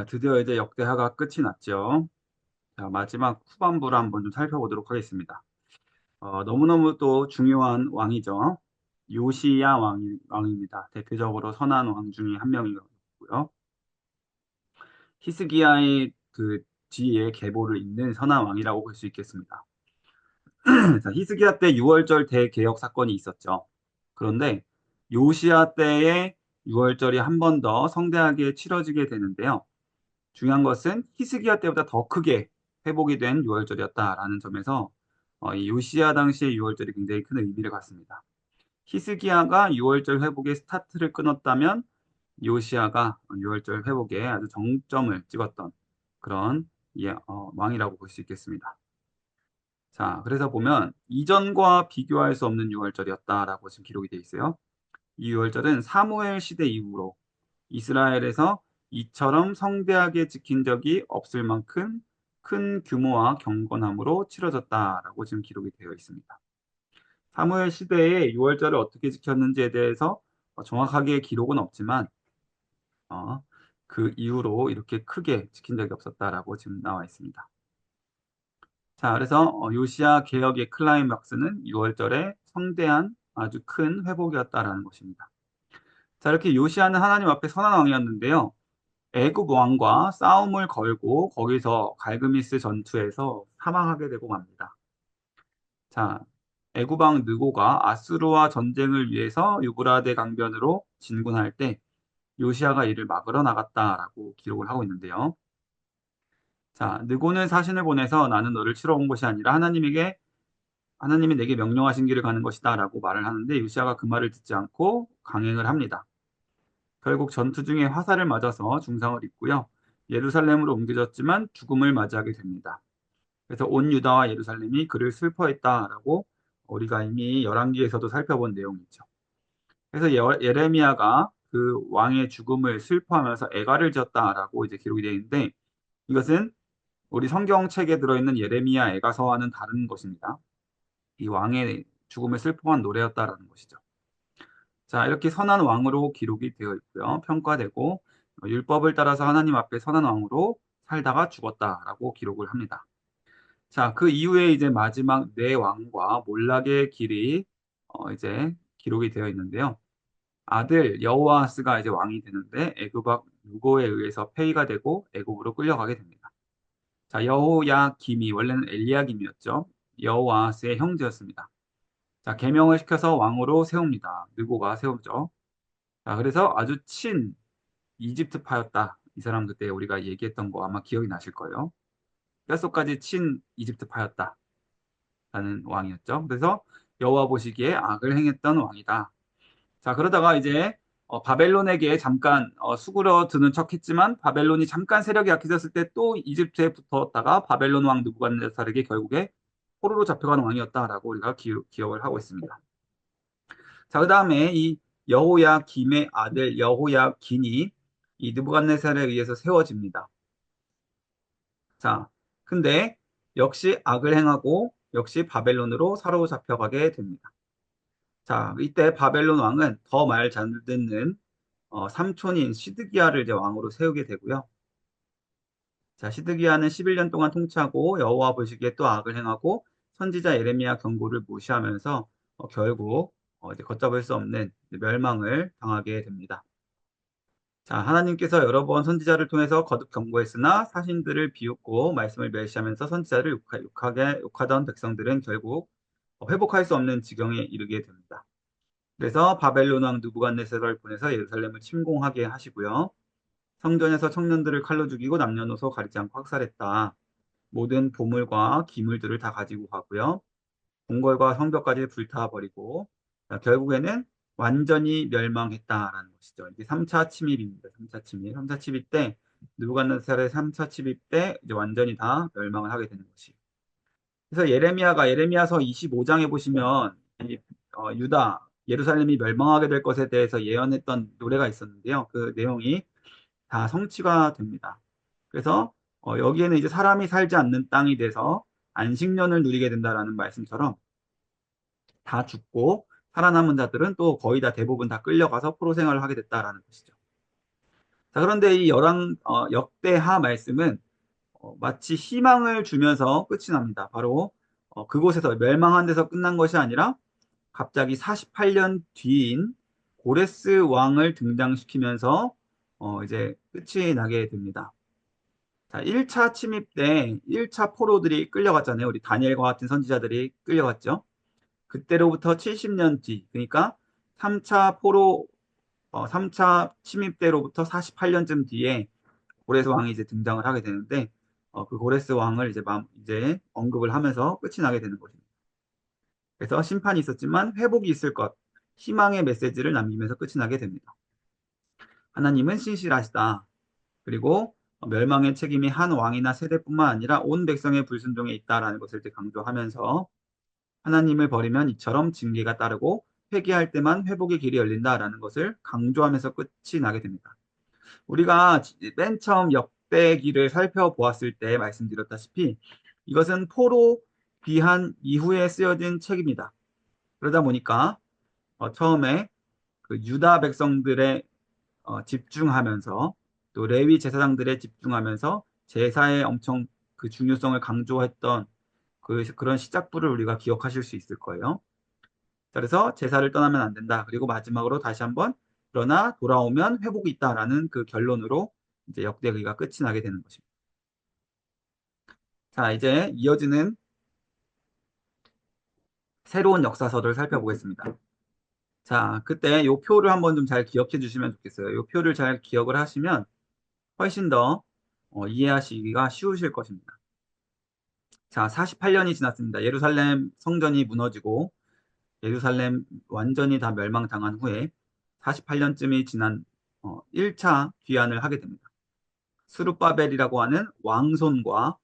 드디어 이제 역대하가 끝이 났죠. 자, 마지막 후반부를 한번 좀 살펴보도록 하겠습니다. 너무너무 또 중요한 왕이죠. 요시야 왕입니다. 대표적으로 선한 왕 중에 한 명이고요. 히스기야의 그 뒤에 계보를 잇는 선한 왕이라고 볼 수 있겠습니다. 자, 히스기야 때 6월절 대개혁 사건이 있었죠. 그런데 요시야 때의 6월절이 한 번 더 성대하게 치러지게 되는데요. 중요한 것은 히스기야 때보다 더 크게 회복이 된 유월절이었다라는 점에서 이 요시야 당시의 유월절이 굉장히 큰 의미를 갖습니다. 히스기야가 유월절 회복의 스타트를 끊었다면 요시야가 유월절 회복에 아주 정점을 찍었던 그런 왕이라고 볼 수 있겠습니다. 자, 그래서 보면 이전과 비교할 수 없는 유월절이었다라고 지금 기록이 되어 있어요. 이 유월절은 사무엘 시대 이후로 이스라엘에서 이처럼 성대하게 지킨 적이 없을 만큼 큰 규모와 경건함으로 치러졌다라고 지금 기록이 되어 있습니다. 사무엘 시대에 6월절을 어떻게 지켰는지에 대해서 정확하게 기록은 없지만 어, 그 이후로 이렇게 크게 지킨 적이 없었다라고 지금 나와 있습니다. 자, 그래서 요시야 개혁의 클라이막스는 6월절에 성대한 아주 큰 회복이었다라는 것입니다. 자, 이렇게 요시야는 하나님 앞에 선한 왕이었는데요. 애굽 왕과 싸움을 걸고 거기서 갈그미스 전투에서 사망하게 되고 맙니다. 자, 애굽 왕 느고가 아수르와 전쟁을 위해서 유브라데 강변으로 진군할 때 요시아가 이를 막으러 나갔다라고 기록을 하고 있는데요. 자, 느고는 사신을 보내서 나는 너를 치러 온 것이 아니라 하나님이 내게 명령하신 길을 가는 것이다라고 말을 하는데 요시아가 그 말을 듣지 않고 강행을 합니다. 결국 전투 중에 화살을 맞아서 중상을 입고요. 예루살렘으로 옮겨졌지만 죽음을 맞이하게 됩니다. 그래서 온 유다와 예루살렘이 그를 슬퍼했다라고 우리가 이미 열왕기에서도 살펴본 내용이죠. 그래서 예레미야가 그 왕의 죽음을 슬퍼하면서 애가를 지었다라고 이제 기록이 되어 있는데 이것은 우리 성경책에 들어있는 예레미야 애가서와는 다른 것입니다. 이 왕의 죽음을 슬퍼한 노래였다라는 것이죠. 자, 이렇게 선한 왕으로 기록이 되어 있고요. 평가되고 율법을 따라서 하나님 앞에 선한 왕으로 살다가 죽었다라고 기록을 합니다. 자, 그 이후에 이제 마지막 네 왕과 몰락의 길이 이제 기록이 되어 있는데요. 아들 여호아스가 이제 왕이 되는데 애굽왕 누고에 의해서 폐위가 되고 애굽으로 끌려가게 됩니다. 자, 여호야김이 원래는 엘리야김이었죠. 여호아스의 형제였습니다. 자, 계명을 시켜서 왕으로 세웁니다. 느고가 세우죠. 자, 그래서 아주 친 이집트파였다. 이 사람 그때 우리가 얘기했던 거 아마 기억이 나실 거예요. 뼛속까지 친 이집트파였다. 라는 왕이었죠. 그래서 여호와 보시기에 악을 행했던 왕이다. 자, 그러다가 이제 바벨론에게 잠깐 수그러드는 척했지만 바벨론이 잠깐 세력이 약해졌을 때 또 이집트에 붙었다가 바벨론 왕 느부갓네살에게 결국에 포로로 잡혀간 왕이었다라고 우리가 기억을 하고 있습니다. 자, 그다음에 이 여호야김의 아들 여호야긴이 이 느부갓네살에 의해서 세워집니다. 자, 근데 역시 악을 행하고 역시 바벨론으로 사로잡혀가게 됩니다. 자, 이때 바벨론 왕은 더 말 잘 듣는 삼촌인 시드기야를 이제 왕으로 세우게 되고요. 자, 시드기야는 11년 동안 통치하고 여호와 보시기에 또 악을 행하고 선지자 예레미야 경고를 무시하면서 결국 이제 걷잡을 수 없는 멸망을 당하게 됩니다. 자, 하나님께서 여러 번 선지자를 통해서 거듭 경고했으나 사신들을 비웃고 말씀을 멸시하면서 선지자를 욕하던 백성들은 결국 회복할 수 없는 지경에 이르게 됩니다. 그래서 바벨론 왕 느부갓네살을 보내서 예루살렘을 침공하게 하시고요. 성전에서 청년들을 칼로 죽이고 남녀노소 가리지 않고 학살했다. 모든 보물과 기물들을 다 가지고 가고요. 궁궐과 성벽까지 불타버리고 결국에는 완전히 멸망했다라는 것이죠. 이게 3차 침입입니다. 3차 침입. 3차 침입 때 느부갓네살의 3차 침입 때 이제 완전히 다 멸망을 하게 되는 것이. 그래서 예레미야서 25장에 보시면 유다 예루살렘이 멸망하게 될 것에 대해서 예언했던 노래가 있었는데요. 그 내용이 다 성취가 됩니다. 그래서 여기에는 이제 사람이 살지 않는 땅이 돼서 안식년을 누리게 된다라는 말씀처럼 다 죽고 살아남은 자들은 또 거의 다 대부분 다 끌려가서 포로 생활을 하게 됐다라는 것이죠. 자, 그런데 이 역대하 말씀은 마치 희망을 주면서 끝이 납니다. 바로 그곳에서 멸망한 데서 끝난 것이 아니라 갑자기 48년 뒤인 고레스 왕을 등장시키면서 이제 끝이 나게 됩니다. 자, 1차 침입 때 1차 포로들이 끌려갔잖아요. 우리 다니엘과 같은 선지자들이 끌려갔죠. 그때로부터 70년 뒤, 그러니까 3차 3차 침입 때로부터 48년쯤 뒤에 고레스 왕이 이제 등장을 하게 되는데, 그 고레스 왕을 이제 언급을 하면서 끝이 나게 되는 것입니다. 그래서 심판이 있었지만 회복이 있을 것, 희망의 메시지를 남기면서 끝이 나게 됩니다. 하나님은 신실하시다. 그리고 멸망의 책임이 한 왕이나 세대뿐만 아니라 온 백성의 불순종에 있다라는 것을 이제 강조하면서 하나님을 버리면 이처럼 징계가 따르고 회개할 때만 회복의 길이 열린다라는 것을 강조하면서 끝이 나게 됩니다. 우리가 맨 처음 역대기를 살펴보았을 때 말씀드렸다시피 이것은 포로 귀환 이후에 쓰여진 책입니다. 그러다 보니까 처음에 그 유다 백성들의 집중하면서 또 레위 제사장들의 집중하면서 제사의 엄청 그 중요성을 강조했던 그런 시작부를 우리가 기억하실 수 있을 거예요. 그래서 제사를 떠나면 안 된다. 그리고 마지막으로 다시 한번 그러나 돌아오면 회복이 있다라는 그 결론으로 이제 역대기가 끝이 나게 되는 것입니다. 자, 이제 이어지는 새로운 역사서를 살펴보겠습니다. 자, 그때 요 표를 한번 좀 잘 기억해 주시면 좋겠어요. 요 표를 잘 기억을 하시면 훨씬 더 이해하시기가 쉬우실 것입니다. 자, 48년이 지났습니다. 예루살렘 성전이 무너지고 예루살렘 완전히 다 멸망당한 후에 48년쯤이 지난 1차 귀환을 하게 됩니다. 스룹바벨이라고 하는 왕손과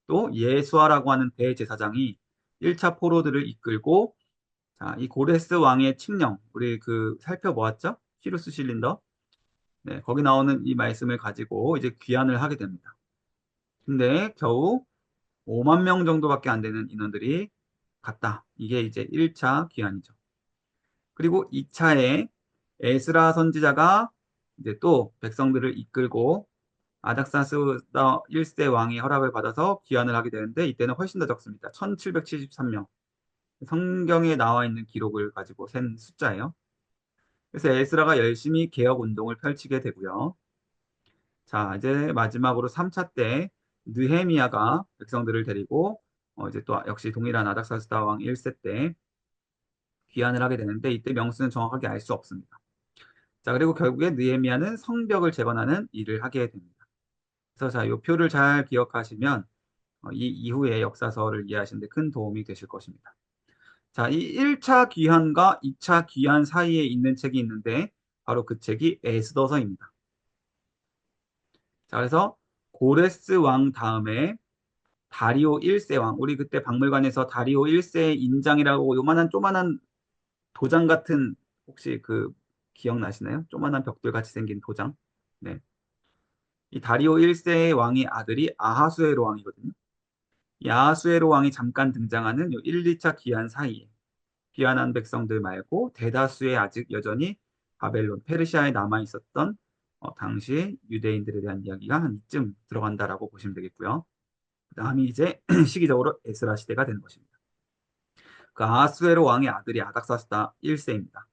또 예수아라고 하는 대제사장이 1차 포로들을 이끌고 자, 이 고레스 왕의 칙령 우리 그 살펴보았죠? 히루스 실린더. 네, 거기 나오는 이 말씀을 가지고 이제 귀환을 하게 됩니다. 근데 겨우 5만 명 정도밖에 안 되는 인원들이 갔다. 이게 이제 1차 귀환이죠. 그리고 2차에 에스라 선지자가 이제 또 백성들을 이끌고 아닥사스다 1세 왕의 허락을 받아서 귀환을 하게 되는데 이때는 훨씬 더 적습니다. 1773명. 성경에 나와 있는 기록을 가지고 센 숫자예요. 그래서 에스라가 열심히 개혁 운동을 펼치게 되고요. 자, 이제 마지막으로 3차 때 느헤미야가 백성들을 데리고 이제 또 역시 동일한 아닥사스다 왕 1세 때 귀환을 하게 되는데 이때 명수는 정확하게 알 수 없습니다. 자, 그리고 결국에 느헤미야는 성벽을 재건하는 일을 하게 됩니다. 그래서 자, 이 표를 잘 기억하시면 이 이후의 역사서를 이해하시는 데 큰 도움이 되실 것입니다. 자, 이 1차 귀환과 2차 귀환 사이에 있는 책이 있는데 바로 그 책이 에스더서입니다. 자, 그래서 고레스 왕 다음에 다리오 1세 왕, 우리 그때 박물관에서 다리오 1세 인장이라고 요만한 조만한 도장 같은 혹시 그 기억나시나요? 조만한 벽돌 같이 생긴 도장. 네. 이 다리오 1세의 왕의 아들이 아하수에로 왕이거든요. 이 아하수에로 왕이 잠깐 등장하는 요 1, 2차 귀환 사이에 귀환한 백성들 말고 대다수의 아직 여전히 바벨론, 페르시아에 남아 있었던 당시 유대인들에 대한 이야기가 한 이쯤 들어간다라고 보시면 되겠고요. 그 다음이 이제 시기적으로 에스라 시대가 되는 것입니다. 그 아하수에로 왕의 아들이 아닥사스다 1세입니다.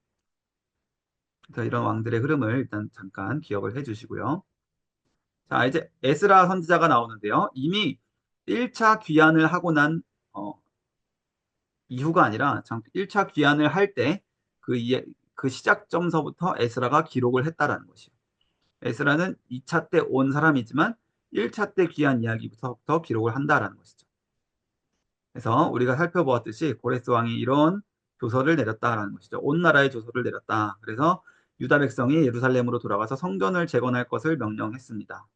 그래서 이런 왕들의 흐름을 일단 잠깐 기억을 해주시고요. 자, 이제 에스라 선지자가 나오는데요. 이미 1차 귀환을 하고 난 이후가 아니라 1차 귀환을 할 때 그 시작점서부터 에스라가 기록을 했다라는 것이에요. 에스라는 2차 때 온 사람이지만 1차 때 귀환 이야기부터 기록을 한다라는 것이죠. 그래서 우리가 살펴보았듯이 고레스 왕이 이런 조서를 내렸다라는 것이죠. 온 나라의 조서를 내렸다. 그래서 유다 백성이 예루살렘으로 돌아가서 성전을 재건할 것을 명령했습니다.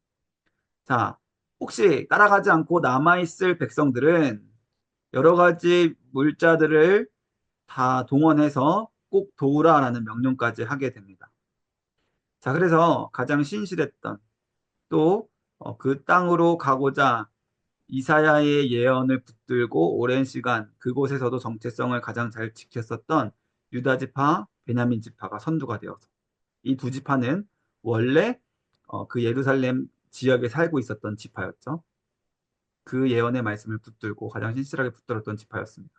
자, 혹시 따라가지 않고 남아있을 백성들은 여러 가지 물자들을 다 동원해서 꼭 도우라라는 명령까지 하게 됩니다. 자, 그래서 가장 신실했던 또 그 땅으로 가고자 이사야의 예언을 붙들고 오랜 시간 그곳에서도 정체성을 가장 잘 지켰었던 유다 지파, 베냐민 지파가 선두가 되어서 이 두 지파는 원래 그 예루살렘 지역에 살고 있었던 지파였죠. 그 예언의 말씀을 붙들고 가장 신실하게 붙들었던 지파였습니다.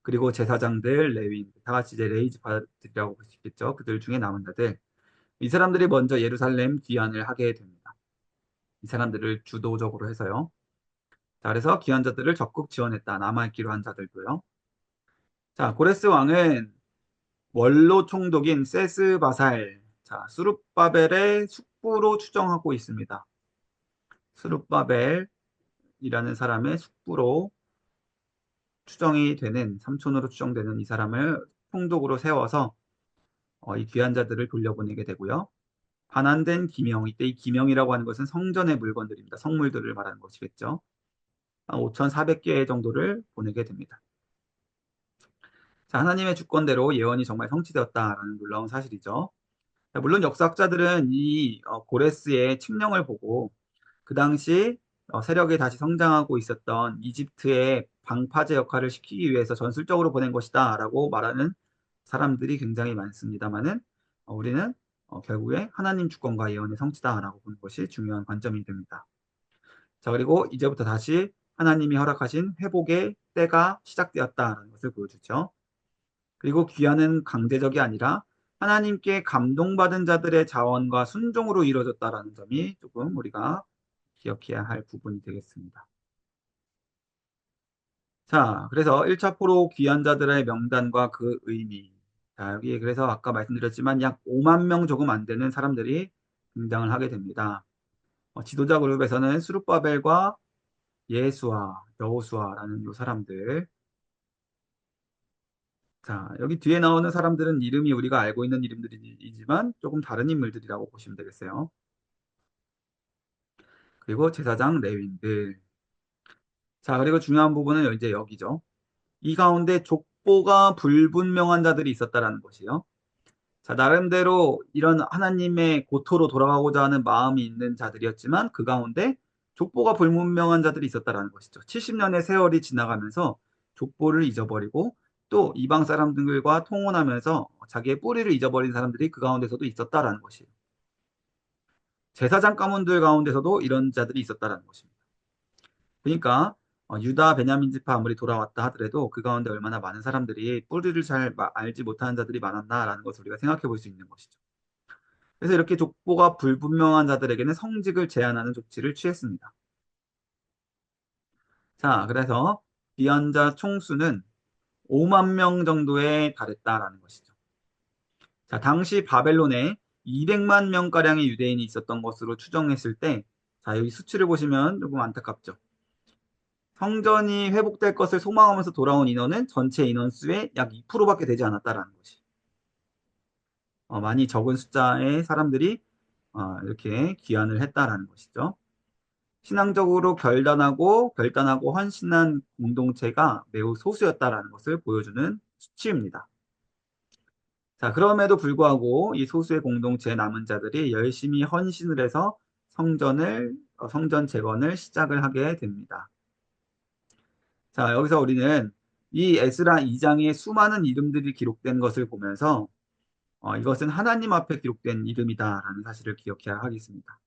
그리고 제사장들, 레위인, 다 같이 이제 레위 지파들이라고 볼 수 있겠죠. 그들 중에 남은 자들. 이 사람들이 먼저 예루살렘 귀환을 하게 됩니다. 이 사람들을 주도적으로 해서요. 자, 그래서 귀환자들을 적극 지원했다. 남아있기로 한 자들도요. 자, 고레스 왕은 원로 총독인 세스바살, 자, 수룹바벨의 숙부로 추정하고 있습니다. 수룹바벨이라는 사람의 숙부로 추정이 되는, 삼촌으로 추정되는 이 사람을 총독으로 세워서 이 귀환자들을 돌려보내게 되고요. 반환된 기명, 이때 이 기명이라고 하는 것은 성전의 물건들입니다. 성물들을 말하는 것이겠죠. 한 5,400개 정도를 보내게 됩니다. 자, 하나님의 주권대로 예언이 정말 성취되었다라는 놀라운 사실이죠. 자, 물론 역사학자들은 이 고레스의 칙령을 보고 그 당시 세력이 다시 성장하고 있었던 이집트의 방파제 역할을 시키기 위해서 전술적으로 보낸 것이다라고 말하는 사람들이 굉장히 많습니다만은 우리는 결국에 하나님 주권과 예언의 성취다라고 보는 것이 중요한 관점이 됩니다. 자, 그리고 이제부터 다시 하나님이 허락하신 회복의 때가 시작되었다라는 것을 보여주죠. 그리고 귀환은 강제적이 아니라 하나님께 감동받은 자들의 자원과 순종으로 이루어졌다라는 점이 조금 우리가 기억해야 할 부분이 되겠습니다. 자, 그래서 1차 포로 귀환자들의 명단과 그 의미. 자, 여기 그래서 아까 말씀드렸지만 약 5만 명 조금 안 되는 사람들이 등장을 하게 됩니다. 지도자 그룹에서는 스룹바벨과 예수아, 여호수아라는 요 사람들. 자, 여기 뒤에 나오는 사람들은 이름이 우리가 알고 있는 이름들이지만 조금 다른 인물들이라고 보시면 되겠어요. 그리고 제사장 레위인들. 자, 그리고 중요한 부분은 이제 여기죠. 이 가운데 족보가 불분명한 자들이 있었다라는 것이요. 자, 나름대로 이런 하나님의 고토로 돌아가고자 하는 마음이 있는 자들이었지만 그 가운데 족보가 불분명한 자들이 있었다라는 것이죠. 70년의 세월이 지나가면서 족보를 잊어버리고 또 이방 사람들과 통혼하면서 자기의 뿌리를 잊어버린 사람들이 그 가운데서도 있었다라는 것이에요. 제사장 가문들 가운데서도 이런 자들이 있었다라는 것입니다. 그러니까 유다 베냐민 지파 아무리 돌아왔다 하더라도 그 가운데 얼마나 많은 사람들이 뿌리를 잘 알지 못하는 자들이 많았나라는 것을 우리가 생각해 볼 수 있는 것이죠. 그래서 이렇게 족보가 불분명한 자들에게는 성직을 제한하는 조치를 취했습니다. 자, 그래서 비연자 총수는 5만 명 정도에 달했다라는 것이죠. 자, 당시 바벨론에 200만 명가량의 유대인이 있었던 것으로 추정했을 때, 자, 여기 수치를 보시면 조금 안타깝죠. 성전이 회복될 것을 소망하면서 돌아온 인원은 전체 인원수의 약 2%밖에 되지 않았다라는 것이. 많이 적은 숫자의 사람들이 이렇게 귀환을 했다라는 것이죠. 신앙적으로 결단하고 헌신한 공동체가 매우 소수였다라는 것을 보여주는 수치입니다. 자, 그럼에도 불구하고 이 소수의 공동체의 남은 자들이 열심히 헌신을 해서 성전 재건을 시작을 하게 됩니다. 자, 여기서 우리는 이 에스라 2장에 수많은 이름들이 기록된 것을 보면서 이것은 하나님 앞에 기록된 이름이다라는 사실을 기억해야 하겠습니다.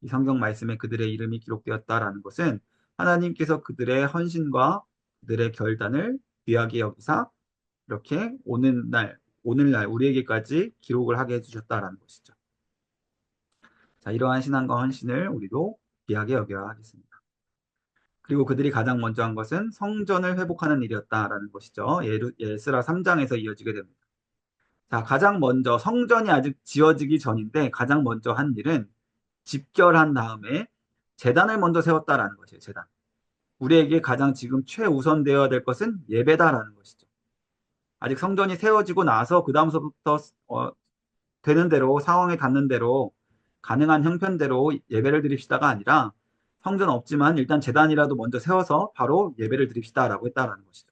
이 성경 말씀에 그들의 이름이 기록되었다라는 것은 하나님께서 그들의 헌신과 그들의 결단을 귀하게 여기사 이렇게 오늘날 우리에게까지 기록을 하게 해주셨다라는 것이죠. 자, 이러한 신앙과 헌신을 우리도 귀하게 여겨야 하겠습니다. 그리고 그들이 가장 먼저 한 것은 성전을 회복하는 일이었다라는 것이죠. 예스라 3장에서 이어지게 됩니다. 자, 가장 먼저 성전이 아직 지어지기 전인데 가장 먼저 한 일은 집결한 다음에 제단을 먼저 세웠다라는 것이에요. 제단. 우리에게 가장 지금 최우선 되어야 될 것은 예배다라는 것이죠. 아직 성전이 세워지고 나서 그 다음서부터 되는 대로 상황에 닿는 대로 가능한 형편대로 예배를 드립시다가 아니라 성전 없지만 일단 제단이라도 먼저 세워서 바로 예배를 드립시다라고 했다라는 것이죠.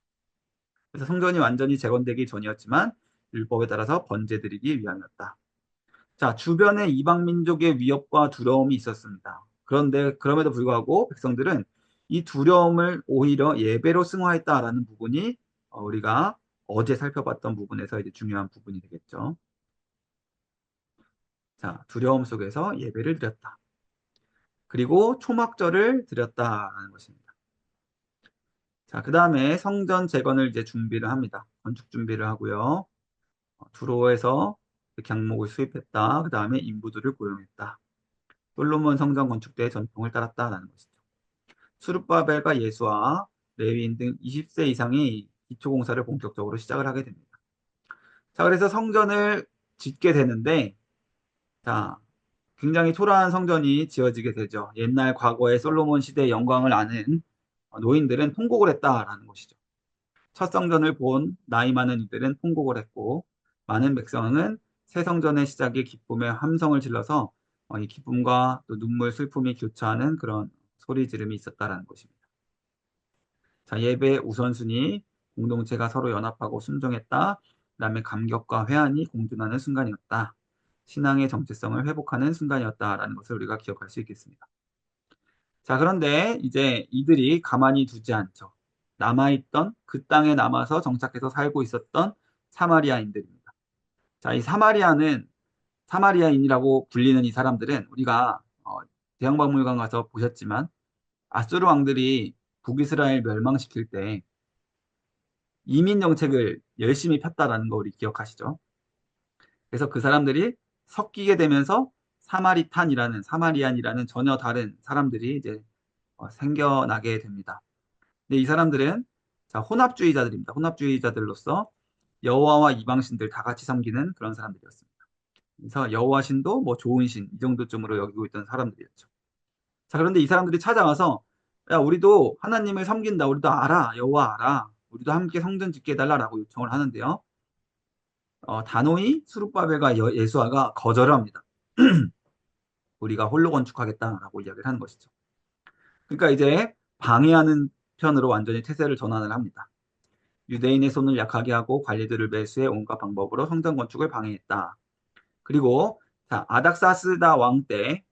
그래서 성전이 완전히 재건되기 전이었지만 율법에 따라서 번제 드리기 위함이었다. 자, 주변에 이방 민족의 위협과 두려움이 있었습니다. 그런데 그럼에도 불구하고 백성들은 이 두려움을 오히려 예배로 승화했다라는 부분이 우리가 어제 살펴봤던 부분에서 이제 중요한 부분이 되겠죠. 자, 두려움 속에서 예배를 드렸다. 그리고 초막절을 드렸다라는 것입니다. 자, 그 다음에 성전 재건을 이제 준비를 합니다. 건축 준비를 하고요. 두로에서 경목을 수입했다. 그 다음에 인부들을 고용했다. 솔로몬 성전 건축대의 전통을 따랐다라는 것이죠. 수룹바벨과 예수와 레위인 등 20세 이상이 기초 공사를 본격적으로 시작을 하게 됩니다. 자, 그래서 성전을 짓게 되는데, 자, 굉장히 초라한 성전이 지어지게 되죠. 옛날 과거의 솔로몬 시대의 영광을 아는 노인들은 통곡을 했다라는 것이죠. 첫 성전을 본 나이 많은 이들은 통곡을 했고, 많은 백성은 새 성전의 시작에 기쁨의 함성을 질러서 이 기쁨과 또 눈물, 슬픔이 교차하는 그런 소리 지름이 있었다라는 것입니다. 자, 예배 우선순위, 공동체가 서로 연합하고 순종했다. 그다음에 감격과 회한이 공존하는 순간이었다. 신앙의 정체성을 회복하는 순간이었다라는 것을 우리가 기억할 수 있겠습니다. 자, 그런데 이제 이들이 가만히 두지 않죠. 남아있던 그 땅에 남아서 정착해서 살고 있었던 사마리아인들입니다. 자, 이 사마리아인이라고 불리는 이 사람들은 우리가 대형박물관 가서 보셨지만 아수르 왕들이 북이스라엘 멸망시킬 때 이민 정책을 열심히 폈다라는 거 우리 기억하시죠? 그래서 그 사람들이 섞이게 되면서 사마리안이라는 전혀 다른 사람들이 이제 생겨나게 됩니다. 근데 이 사람들은 자, 혼합주의자들입니다. 혼합주의자들로서 여호와와 이방신들 다 같이 섬기는 그런 사람들이었습니다. 그래서 여호와 신도 뭐 좋은 신 이 정도쯤으로 여기고 있던 사람들이었죠. 자, 그런데 이 사람들이 찾아와서 야, 우리도 하나님을 섬긴다. 우리도 알아. 여호와 알아. 우리도 함께 성전 짓게 해달라라고 요청을 하는데요. 다노이, 수룹바벨과 예수아가 거절을 합니다. 우리가 홀로 건축하겠다라고 이야기를 하는 것이죠. 그러니까 이제 방해하는 편으로 완전히 태세를 전환을 합니다. 유대인의 손을 약하게 하고 관리들을 매수해 온갖 방법으로 성전 건축을 방해했다. 그리고 자, 아닥사스다 왕 때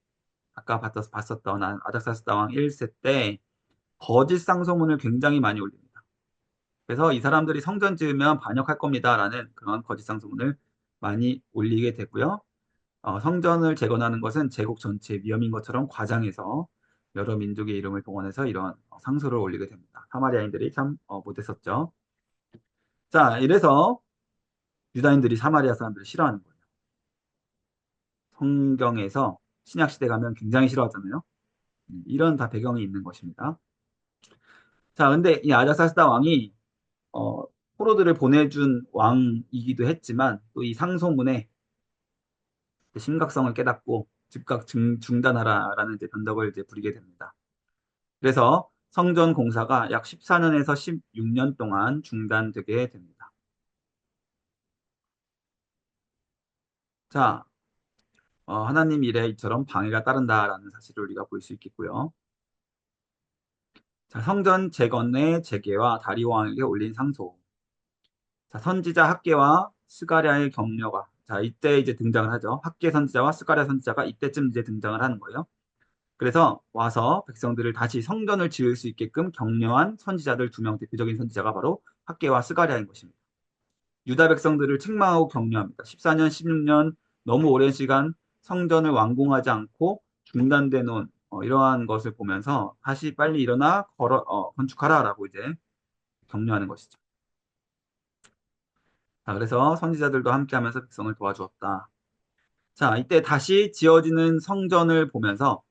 아까 봤었던 아닥사스다 왕 1세 때 거짓 상소문을 굉장히 많이 올립니다. 그래서 이 사람들이 성전 지으면 반역할 겁니다라는 그런 거짓 상소문을 많이 올리게 되고요. 성전을 재건하는 것은 제국 전체의 위험인 것처럼 과장해서 여러 민족의 이름을 동원해서 이런 상소를 올리게 됩니다. 사마리아인들이 참 못했었죠. 자, 이래서 유다인들이 사마리아 사람들을 싫어하는 거예요. 성경에서 신약 시대 가면 굉장히 싫어하잖아요. 이런 다 배경이 있는 것입니다. 자, 근데 이 아닥사스다 왕이 어, 포로들을 보내준 왕이기도 했지만 또 이 상소문에 심각성을 깨닫고 즉각 중단하라라는 이제 변덕을 이제 부리게 됩니다. 그래서 성전 공사가 약 14년에서 16년 동안 중단되게 됩니다. 자, 하나님 일에 이처럼 방해가 따른다라는 사실을 우리가 볼 수 있겠고요. 자, 성전 재건의 재개와 다리오 왕에게 올린 상소. 자, 선지자 학계와 스가랴의 격려가 자, 이때 이제 등장을 하죠. 학계 선지자와 스가랴 선지자가 이때쯤 이제 등장을 하는 거예요. 그래서 와서 백성들을 다시 성전을 지을 수 있게끔 격려한 선지자들 두 명 대표적인 선지자가 바로 학계와 스가랴인 것입니다. 유다 백성들을 책망하고 격려합니다. 14년, 16년 너무 오랜 시간 성전을 완공하지 않고 중단돼 놓은 이러한 것을 보면서 다시 빨리 일어나 건축하라라고 이제 격려하는 것이죠. 자, 그래서 선지자들도 함께하면서 백성을 도와주었다. 자, 이때 다시 지어지는 성전을 보면서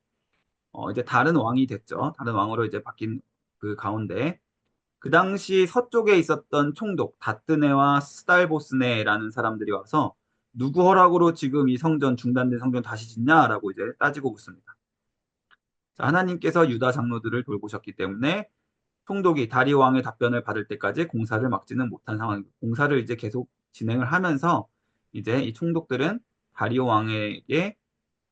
이제 다른 왕이 됐죠. 다른 왕으로 이제 바뀐 그 가운데 그 당시 서쪽에 있었던 총독 다뜨네와 스달보스네라는 사람들이 와서 누구 허락으로 지금 이 성전 중단된 성전 다시 짓냐라고 이제 따지고 묻습니다. 자, 하나님께서 유다 장로들을 돌보셨기 때문에 총독이 다리오 왕의 답변을 받을 때까지 공사를 막지는 못한 상황입니다. 공사를 이제 계속 진행을 하면서 이제 이 총독들은 다리오 왕에게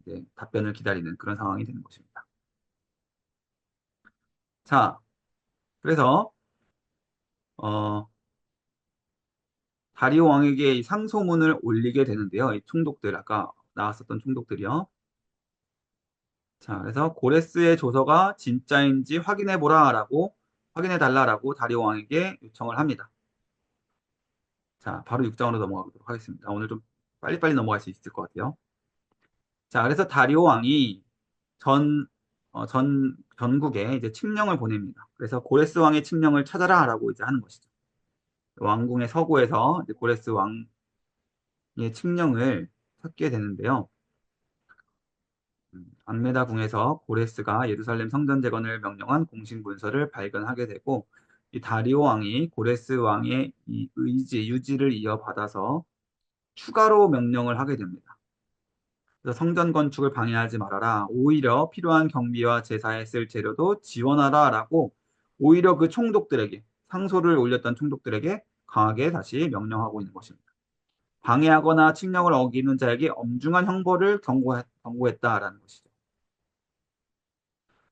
이제 답변을 기다리는 그런 상황이 되는 것입니다. 자, 그래서 어, 다리오 왕에게 이 상소문을 올리게 되는데요. 이 총독들, 아까 나왔었던 총독들이요. 자, 그래서 고레스의 조서가 진짜인지 확인해 달라라고 다리오 왕에게 요청을 합니다. 자, 바로 6장으로 넘어가 보도록 하겠습니다. 오늘 좀 빨리빨리 넘어갈 수 있을 것 같아요. 자, 그래서 다리오 왕이 전, 전국에 이제 칙령을 보냅니다. 그래서 고레스 왕의 칙령을 찾아라라고 이제 하는 것이죠. 왕궁의 서고에서 이제 고레스 왕의 칙령을 찾게 되는데요. 안메다 궁에서 고레스가 예루살렘 성전 재건을 명령한 공식 문서를 발견하게 되고, 이 다리오 왕이 고레스 왕의 이 의지, 유지를 이어받아서 추가로 명령을 하게 됩니다. 그래서 성전 건축을 방해하지 말아라. 오히려 필요한 경비와 제사에 쓸 재료도 지원하라라고 오히려 그 총독들에게, 상소를 올렸던 총독들에게 강하게 다시 명령하고 있는 것입니다. 방해하거나 칙령을 어기는 자에게 엄중한 형벌을 경고했다라는 것이죠.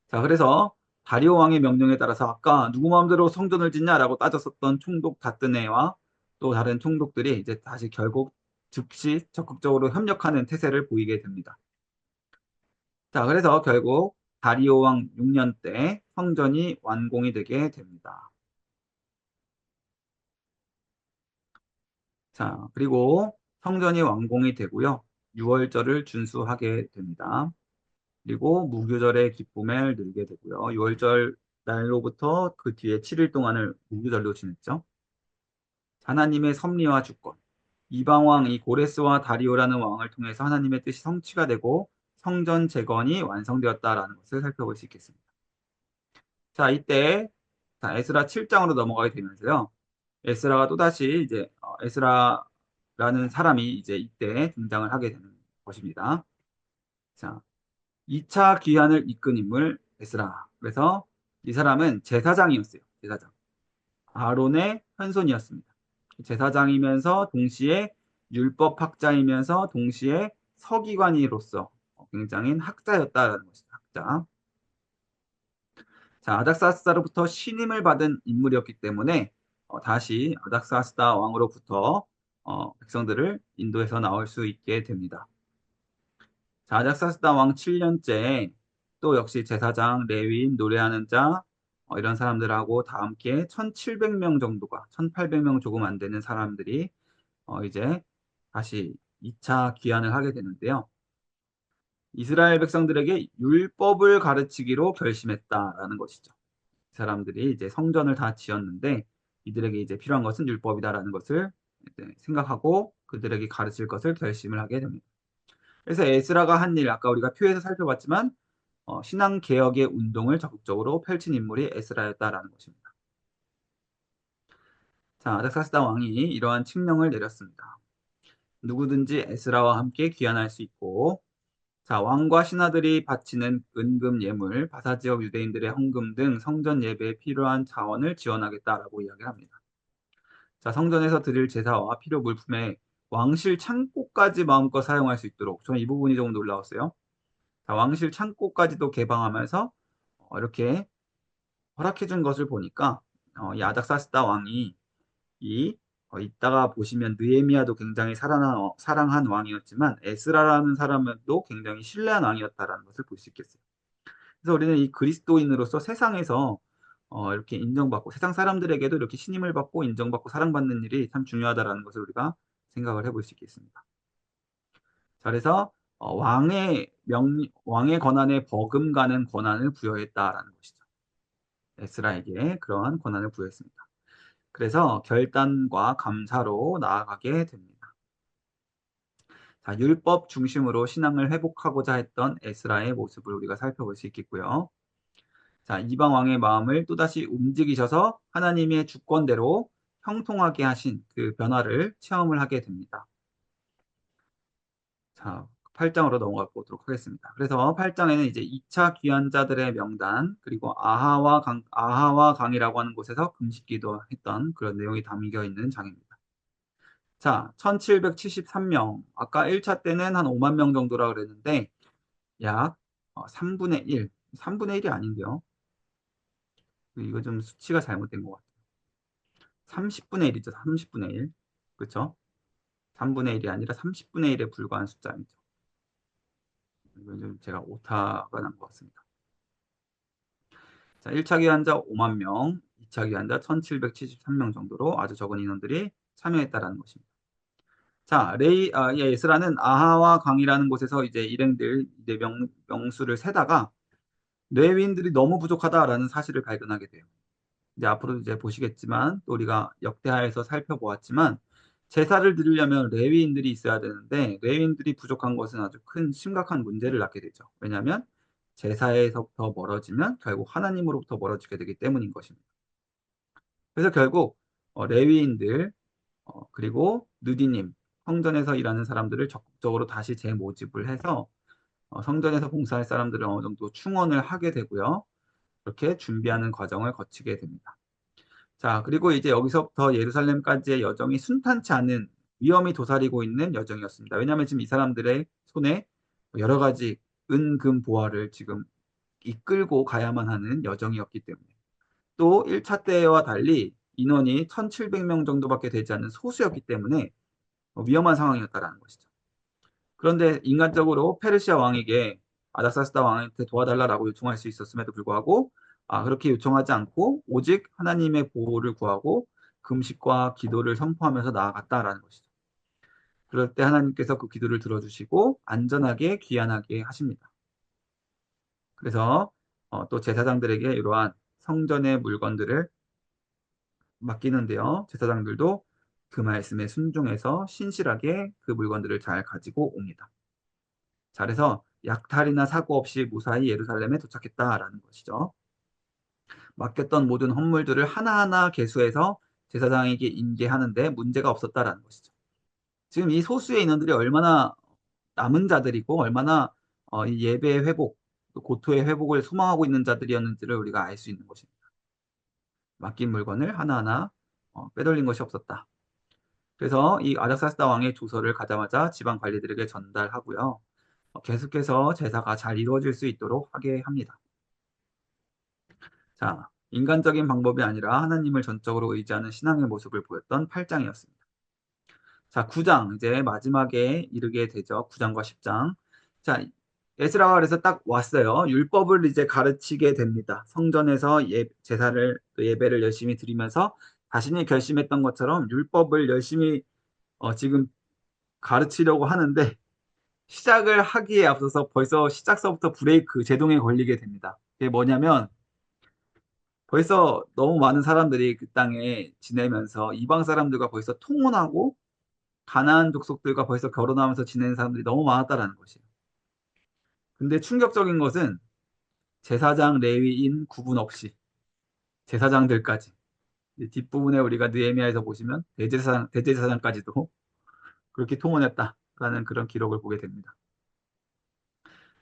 자, 그래서 다리오 왕의 명령에 따라서 아까 누구 마음대로 성전을 짓냐라고 따졌었던 총독 다뜨네와 또 다른 총독들이 이제 다시 결국 즉시 적극적으로 협력하는 태세를 보이게 됩니다. 자, 그래서 결국 다리오 왕 6년 때 성전이 완공이 되게 됩니다. 자, 그리고 성전이 완공이 되고요. 6월절을 준수하게 됩니다. 그리고 무교절의 기쁨을 누리게 되고요. 6월절 날로부터 그 뒤에 7일 동안을 무교절로 지냈죠. 하나님의 섭리와 주권. 이방 왕 이 고레스와 다리오라는 왕을 통해서 하나님의 뜻이 성취가 되고 성전 재건이 완성되었다라는 것을 살펴볼 수 있겠습니다. 자, 이때 자, 에스라 7장으로 넘어가게 되면서요. 에스라가 또다시 이제 에스라라는 사람이 이제 이때 등장을 하게 되는 것입니다. 자, 2차 귀환을 이끈 인물 에스라. 그래서 이 사람은 제사장이었어요. 제사장. 아론의 현손이었습니다. 제사장이면서 동시에 율법학자이면서 동시에 서기관이로서 굉장히 학자였다라는 것이죠. 학자. 자, 아닥사스다로부터 신임을 받은 인물이었기 때문에 다시 아닥사스다 왕으로부터 백성들을 인도해서 나올 수 있게 됩니다. 자, 아닥사스다 왕 7년째 또 역시 제사장, 레위인, 노래하는 자 이런 사람들하고 다 함께 1,700명 정도가 1,800명 조금 안 되는 사람들이 이제 다시 2차 귀환을 하게 되는데요. 이스라엘 백성들에게 율법을 가르치기로 결심했다라는 것이죠. 사람들이 이제 성전을 다 지었는데 이들에게 이제 필요한 것은 율법이다라는 것을 이제 생각하고 그들에게 가르칠 것을 결심을 하게 됩니다. 그래서 에스라가 한 일, 아까 우리가 표에서 살펴봤지만 신앙 개혁의 운동을 적극적으로 펼친 인물이 에스라였다라는 것입니다. 자, 아닥사스다 왕이 이러한 칙령을 내렸습니다. 누구든지 에스라와 함께 귀환할 수 있고, 자, 왕과 신하들이 바치는 은금 예물, 바사 지역 유대인들의 헌금 등 성전 예배에 필요한 자원을 지원하겠다라고 이야기를 합니다. 자, 성전에서 드릴 제사와 필요 물품에 왕실 창고까지 마음껏 사용할 수 있도록 저는 이 부분이 조금 놀라웠어요. 자, 왕실 창고까지도 개방하면서 이렇게 허락해 준 것을 보니까 이 아닥사스다 왕이 이따가 보시면 느헤미야도 굉장히 사랑한 왕이었지만 에스라라는 사람도 굉장히 신뢰한 왕이었다라는 것을 볼 수 있겠어요. 그래서 우리는 이 그리스도인으로서 세상에서 이렇게 인정받고 세상 사람들에게도 이렇게 신임을 받고 인정받고 사랑받는 일이 참 중요하다라는 것을 우리가 생각을 해볼 수 있겠습니다. 자, 그래서 왕의 권한에 버금가는 권한을 부여했다라는 것이죠. 에스라에게 그러한 권한을 부여했습니다. 그래서 결단과 감사로 나아가게 됩니다. 자, 율법 중심으로 신앙을 회복하고자 했던 에스라의 모습을 우리가 살펴볼 수 있겠고요. 자, 이방 왕의 마음을 또다시 움직이셔서 하나님의 주권대로 형통하게 하신 그 변화를 체험을 하게 됩니다. 자, 8장으로 넘어가 보도록 하겠습니다. 그래서 8장에는 이제 2차 귀환자들의 명단, 그리고 아하와 강이라고 하는 곳에서 금식기도 했던 그런 내용이 담겨 있는 장입니다. 자, 1773명. 아까 1차 때는 한 5만 명 정도라 그랬는데, 약 3분의 1. 3분의 1이 아닌데요. 이거 좀 수치가 잘못된 것 같아요. 30분의 1이죠. 30분의 1. 그렇죠? 3분의 1이 아니라 30분의 1에 불과한 숫자이죠. 이건 좀 제가 오타가 난 것 같습니다. 자, 1차 기환자 5만 명, 2차 기환자 1773명 정도로 아주 적은 인원들이 참여했다라는 것입니다. 자, 예, 에스라는 아하와 강이라는 곳에서 이제 일행들 이제 명수를 세다가 레위인들이 너무 부족하다라는 사실을 발견하게 돼요. 이제 앞으로 이제 보시겠지만 또 우리가 역대하에서 살펴보았지만 제사를 드리려면 레위인들이 있어야 되는데 레위인들이 부족한 것은 아주 큰 심각한 문제를 낳게 되죠. 왜냐하면 제사에서부터 멀어지면 결국 하나님으로부터 멀어지게 되기 때문인 것입니다. 그래서 결국 레위인들 그리고 느디님 성전에서 일하는 사람들을 적극적으로 다시 재모집을 해서 성전에서 봉사할 사람들을 어느 정도 충원을 하게 되고요. 그렇게 준비하는 과정을 거치게 됩니다. 자, 그리고 이제 여기서부터 예루살렘까지의 여정이 순탄치 않은 위험이 도사리고 있는 여정이었습니다. 왜냐하면 지금 이 사람들의 손에 여러 가지 은, 금, 보화를 지금 이끌고 가야만 하는 여정이었기 때문에 또 1차 때와 달리 인원이 1,700명 정도밖에 되지 않는 소수였기 때문에 위험한 상황이었다라는 것이죠. 그런데 인간적으로 페르시아 왕에게 아닥사스다 왕한테 도와달라라고 요청할 수 있었음에도 불구하고 그렇게 요청하지 않고 오직 하나님의 보호를 구하고 금식과 기도를 선포하면서 나아갔다라는 것이죠. 그럴 때 하나님께서 그 기도를 들어주시고 안전하게 귀환하게 하십니다. 그래서 또 제사장들에게 이러한 성전의 물건들을 맡기는데요. 제사장들도 그 말씀에 순종해서 신실하게 그 물건들을 잘 가지고 옵니다. 자, 그래서 약탈이나 사고 없이 무사히 예루살렘에 도착했다라는 것이죠. 맡겼던 모든 헌물들을 하나하나 계수해서 제사장에게 인계하는데 문제가 없었다라는 것이죠. 지금 이 소수의 인원들이 얼마나 남은 자들이고 얼마나 이 예배의 회복, 또 고토의 회복을 소망하고 있는 자들이었는지를 우리가 알 수 있는 것입니다. 맡긴 물건을 하나하나 빼돌린 것이 없었다. 그래서 이 아닥사스다 왕의 조서를 가자마자 지방 관리들에게 전달하고요. 계속해서 제사가 잘 이루어질 수 있도록 하게 합니다. 자, 인간적인 방법이 아니라 하나님을 전적으로 의지하는 신앙의 모습을 보였던 8장이었습니다. 자, 9장 이제 마지막에 이르게 되죠. 9장과 10장. 자, 에스라가 그래서 딱 왔어요. 율법을 이제 가르치게 됩니다. 성전에서 제사를 또 예배를 열심히 드리면서 자신이 결심했던 것처럼 율법을 열심히 지금 가르치려고 하는데 시작을 하기에 앞서서 벌써 시작서부터 브레이크 제동에 걸리게 됩니다. 그게 뭐냐면 벌써 너무 많은 사람들이 그 땅에 지내면서 이방 사람들과 벌써 통혼하고 가나안 족속들과 벌써 결혼하면서 지내는 사람들이 너무 많았다라는 것이에요. 근데 충격적인 것은 제사장, 레위인 구분 없이 제사장들까지 뒷부분에 우리가 느헤미야에서 보시면 대제사장까지도 그렇게 통혼했다라는 그런 기록을 보게 됩니다.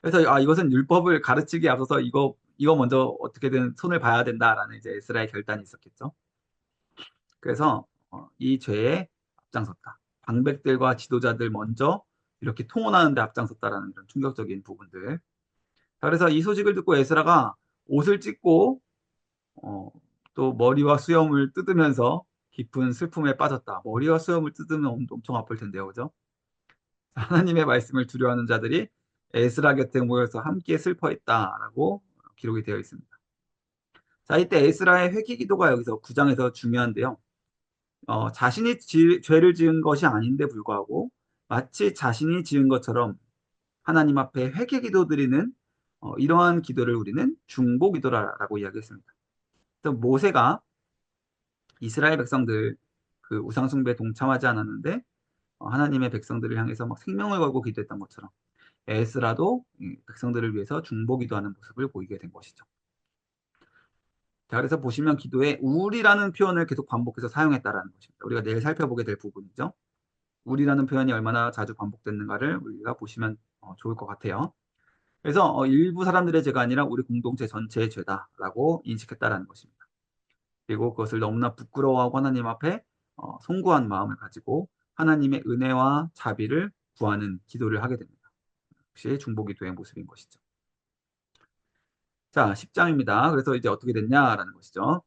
그래서 이것은 율법을 가르치기에 앞서서 이거 먼저 어떻게든 손을 봐야 된다라는 이제 에스라의 결단이 있었겠죠. 그래서 이 죄에 앞장섰다. 방백들과 지도자들 먼저 이렇게 통혼하는 데 앞장섰다라는 이런 충격적인 부분들. 자, 그래서 이 소식을 듣고 에스라가 옷을 찢고 어, 또 머리와 수염을 뜯으면서 깊은 슬픔에 빠졌다. 머리와 수염을 뜯으면 엄청 아플 텐데요. 그죠? 하나님의 말씀을 두려워하는 자들이 에스라 곁에 모여서 함께 슬퍼했다라고 기록이 되어 있습니다. 자, 이때 에스라의 회개 기도가 여기서 9장에서 중요한데요. 자신이 죄를 지은 것이 아닌데 불구하고 마치 자신이 지은 것처럼 하나님 앞에 회개 기도 드리는 이러한 기도를 우리는 중보 기도라고 이야기했습니다. 그래서 모세가 이스라엘 백성들 그 우상 숭배에 동참하지 않았는데 하나님의 백성들을 향해서 막 생명을 걸고 기도했던 것처럼 에스라도 백성들을 위해서 중보 기도하는 모습을 보이게 된 것이죠. 자, 그래서 보시면 기도에 우리라는 표현을 계속 반복해서 사용했다라는 것입니다. 우리가 내일 살펴보게 될 부분이죠. 우리라는 표현이 얼마나 자주 반복됐는가를 우리가 보시면 좋을 것 같아요. 그래서 일부 사람들의 죄가 아니라 우리 공동체 전체의 죄다라고 인식했다라는 것입니다. 그리고 그것을 너무나 부끄러워하고 하나님 앞에 송구한 마음을 가지고 하나님의 은혜와 자비를 구하는 기도를 하게 됩니다. 역시 중보기도의 모습인 것이죠. 자, 10장입니다. 그래서 이제 어떻게 됐냐라는 것이죠.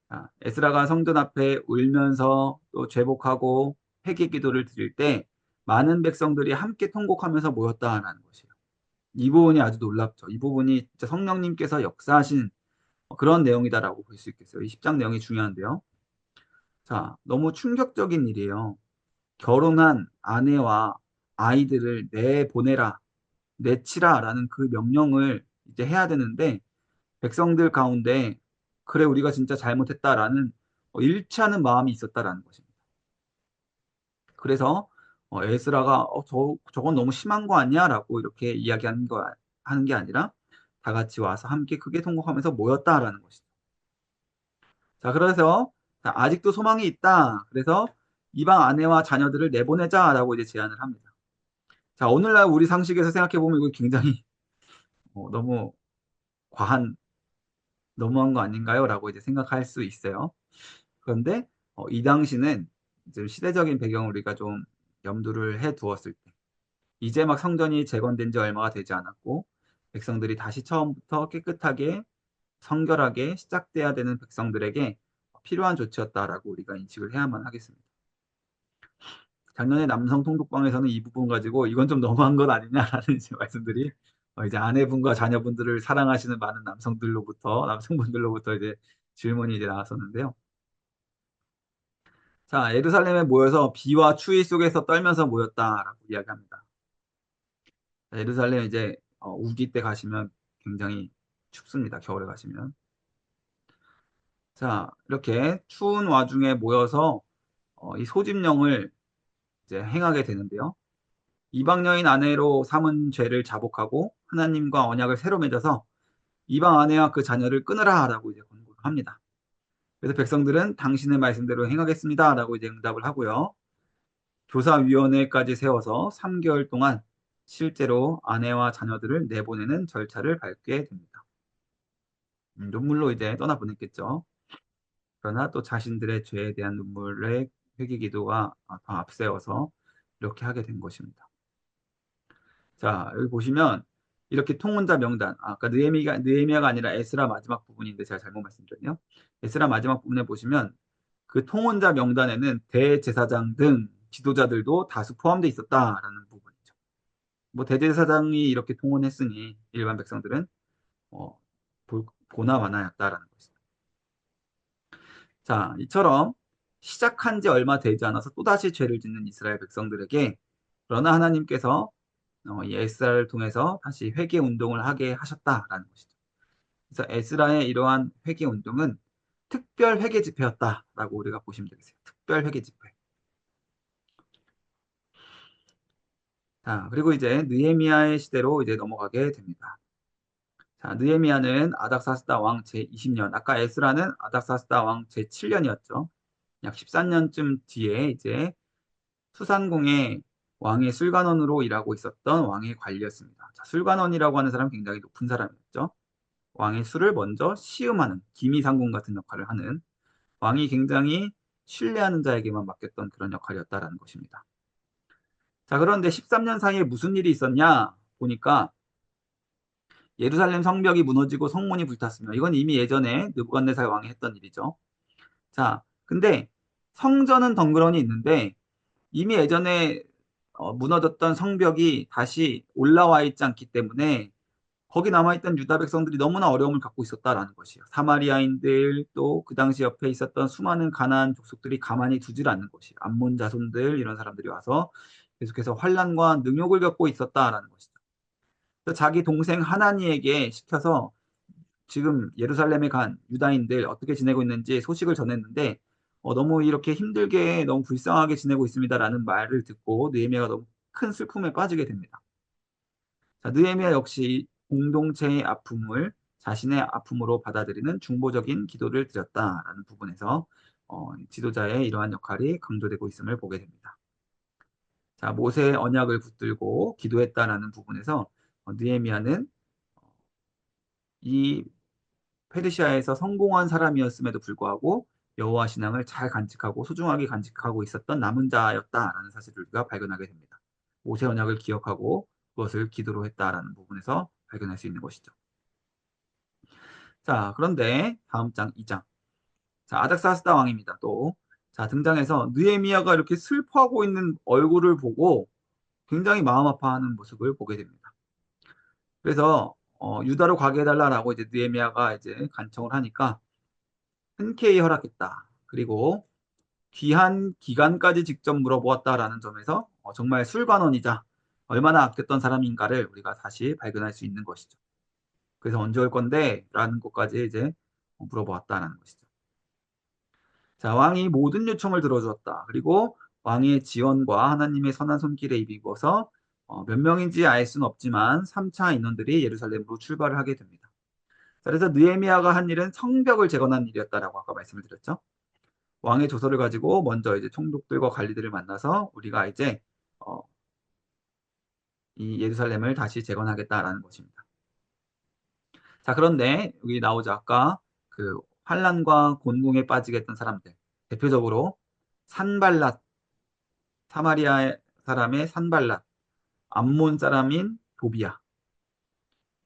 자, 에스라가 성전 앞에 울면서 또 죄복하고 회개 기도를 드릴 때 많은 백성들이 함께 통곡하면서 모였다라는 것이에요. 이 부분이 아주 놀랍죠. 이 부분이 진짜 성령님께서 역사하신 그런 내용이다라고 볼 수 있겠어요. 이 10장 내용이 중요한데요. 자, 너무 충격적인 일이에요. 결혼한 아내와 아이들을 내보내라, 내치라라는 그 명령을 이제 해야 되는데 백성들 가운데 그래 우리가 진짜 잘못했다라는 일치하는 마음이 있었다라는 것입니다. 그래서 에스라가 저건 너무 심한 거 아니야라고 이렇게 이야기하는 거 하는 게 아니라 다 같이 와서 함께 크게 통곡하면서 모였다라는 것이죠. 자, 그래서 자, 아직도 소망이 있다. 그래서 이방 아내와 자녀들을 내보내자라고 이제 제안을 합니다. 자, 오늘날 우리 상식에서 생각해 보면 이거 굉장히 너무 과한 너무한 거 아닌가요?라고 이제 생각할 수 있어요. 그런데 이 당시는 이제 시대적인 배경을 우리가 좀 염두를 해 두었을 때 이제 막 성전이 재건된 지 얼마가 되지 않았고 백성들이 다시 처음부터 깨끗하게 성결하게 시작돼야 되는 백성들에게 필요한 조치였다라고 우리가 인식을 해야만 하겠습니다. 작년에 남성 통독방에서는 이 부분 가지고 이건 좀 너무한 것 아니냐라는 이제 말씀들이 이제 아내분과 자녀분들을 사랑하시는 많은 남성분들로부터 이제 질문이 이제 나왔었는데요. 자, 예루살렘에 모여서 비와 추위 속에서 떨면서 모였다라고 이야기합니다. 자, 예루살렘 이제 우기 때 가시면 굉장히 춥습니다. 겨울에 가시면. 자, 이렇게 추운 와중에 모여서 이 소집령을 이제 행하게 되는데요. 이방 여인 아내로 삼은 죄를 자복하고 하나님과 언약을 새로 맺어서 이방 아내와 그 자녀를 끊으라라고 이제 권고를 합니다. 그래서 백성들은 당신의 말씀대로 행하겠습니다라고 이제 응답을 하고요. 조사위원회까지 세워서 3개월 동안 실제로 아내와 자녀들을 내보내는 절차를 밟게 됩니다. 눈물로 이제 떠나보냈겠죠. 그러나 또 자신들의 죄에 대한 눈물의 회개 기도가 더 앞세워서 이렇게 하게 된 것입니다. 자, 여기 보시면 이렇게 통혼자 명단, 아까 느헤미야가 아니라 에스라 마지막 부분인데 제가 잘못 말씀드렸네요. 에스라 마지막 부분에 보시면 그 통혼자 명단에는 대제사장 등 지도자들도 다수 포함되어 있었다라는 부분이죠. 뭐 대제사장이 이렇게 통혼했으니 일반 백성들은 어, 보나 마나였다라는 것이죠. 자, 이처럼 시작한 지 얼마 되지 않아서 또다시 죄를 짓는 이스라엘 백성들에게 그러나 하나님께서 이 에스라를 통해서 다시 회개 운동을 하게 하셨다라는 것이죠. 그래서 에스라의 이러한 회개 운동은 특별 회개 집회였다라고 우리가 보시면 되겠어요. 특별 회개 집회. 자, 그리고 이제 느헤미야의 시대로 이제 넘어가게 됩니다. 자, 느헤미야는 아닥사스다 왕 제20년, 아까 에스라는 아닥사스다 왕 제7년이었죠. 약 14년쯤 뒤에 이제 수산궁의 왕의 술관원으로 일하고 있었던 왕의 관리였습니다. 자, 술관원이라고 하는 사람 굉장히 높은 사람이었죠. 왕의 술을 먼저 시음하는 기미상궁 같은 역할을 하는 왕이 굉장히 신뢰하는 자에게만 맡겼던 그런 역할이었다라는 것입니다. 자, 그런데 13년 사이에 무슨 일이 있었냐 보니까 예루살렘 성벽이 무너지고 성문이 불탔습니다. 이건 이미 예전에 느부갓네살 왕이 했던 일이죠. 자, 근데 성전은 덩그러니 있는데 이미 예전에 무너졌던 성벽이 다시 올라와 있지 않기 때문에 거기 남아있던 유다 백성들이 너무나 어려움을 갖고 있었다라는 것이에요. 사마리아인들 또 그 당시 옆에 있었던 수많은 가나안 족속들이 가만히 두질 않는 것이에요. 암몬 자손들 이런 사람들이 와서 계속해서 환란과 능욕을 겪고 있었다라는 것이죠. 그래서 자기 동생 하나니에게 시켜서 지금 예루살렘에 간 유다인들 어떻게 지내고 있는지 소식을 전했는데 너무 이렇게 힘들게 너무 불쌍하게 지내고 있습니다라는 말을 듣고 느헤미야가 너무 큰 슬픔에 빠지게 됩니다. 자, 느헤미야 역시 공동체의 아픔을 자신의 아픔으로 받아들이는 중보적인 기도를 드렸다라는 부분에서 지도자의 이러한 역할이 강조되고 있음을 보게 됩니다. 자, 모세의 언약을 붙들고 기도했다라는 부분에서 느헤미야는 이 페르시아에서 성공한 사람이었음에도 불구하고 여호와 신앙을 잘 간직하고 소중하게 간직하고 있었던 남은 자였다라는 사실을 우리가 발견하게 됩니다. 모세 언약을 기억하고 그것을 기도로 했다라는 부분에서 발견할 수 있는 것이죠. 자, 그런데 다음 장 2장. 자, 아닥사스다 왕입니다. 또. 자, 등장해서 느헤미야가 이렇게 슬퍼하고 있는 얼굴을 보고 굉장히 마음 아파하는 모습을 보게 됩니다. 그래서 유다로 가게 해달라라고 이제 느헤미야가 이제 간청을 하니까 흔쾌히 허락했다. 그리고 귀한 기간까지 직접 물어보았다라는 점에서 정말 술관원이자 얼마나 아꼈던 사람인가를 우리가 다시 발견할 수 있는 것이죠. 그래서 언제 올 건데? 라는 것까지 이제 물어보았다라는 것이죠. 자, 왕이 모든 요청을 들어주었다. 그리고 왕의 지원과 하나님의 선한 손길에 입어서 몇 명인지 알 수는 없지만 3차 인원들이 예루살렘으로 출발을 하게 됩니다. 자, 그래서 느헤미야가 한 일은 성벽을 재건한 일이었다라고 아까 말씀을 드렸죠. 왕의 조서를 가지고 먼저 이제 총독들과 관리들을 만나서 우리가 이제 어, 이 예루살렘을 다시 재건하겠다라는 것입니다. 자, 그런데 여기 나오죠. 아까 그 환란과 곤궁에 빠지게 했던 사람들. 대표적으로 산발랏, 사마리아 사람의 산발랏, 암몬 사람인 도비야.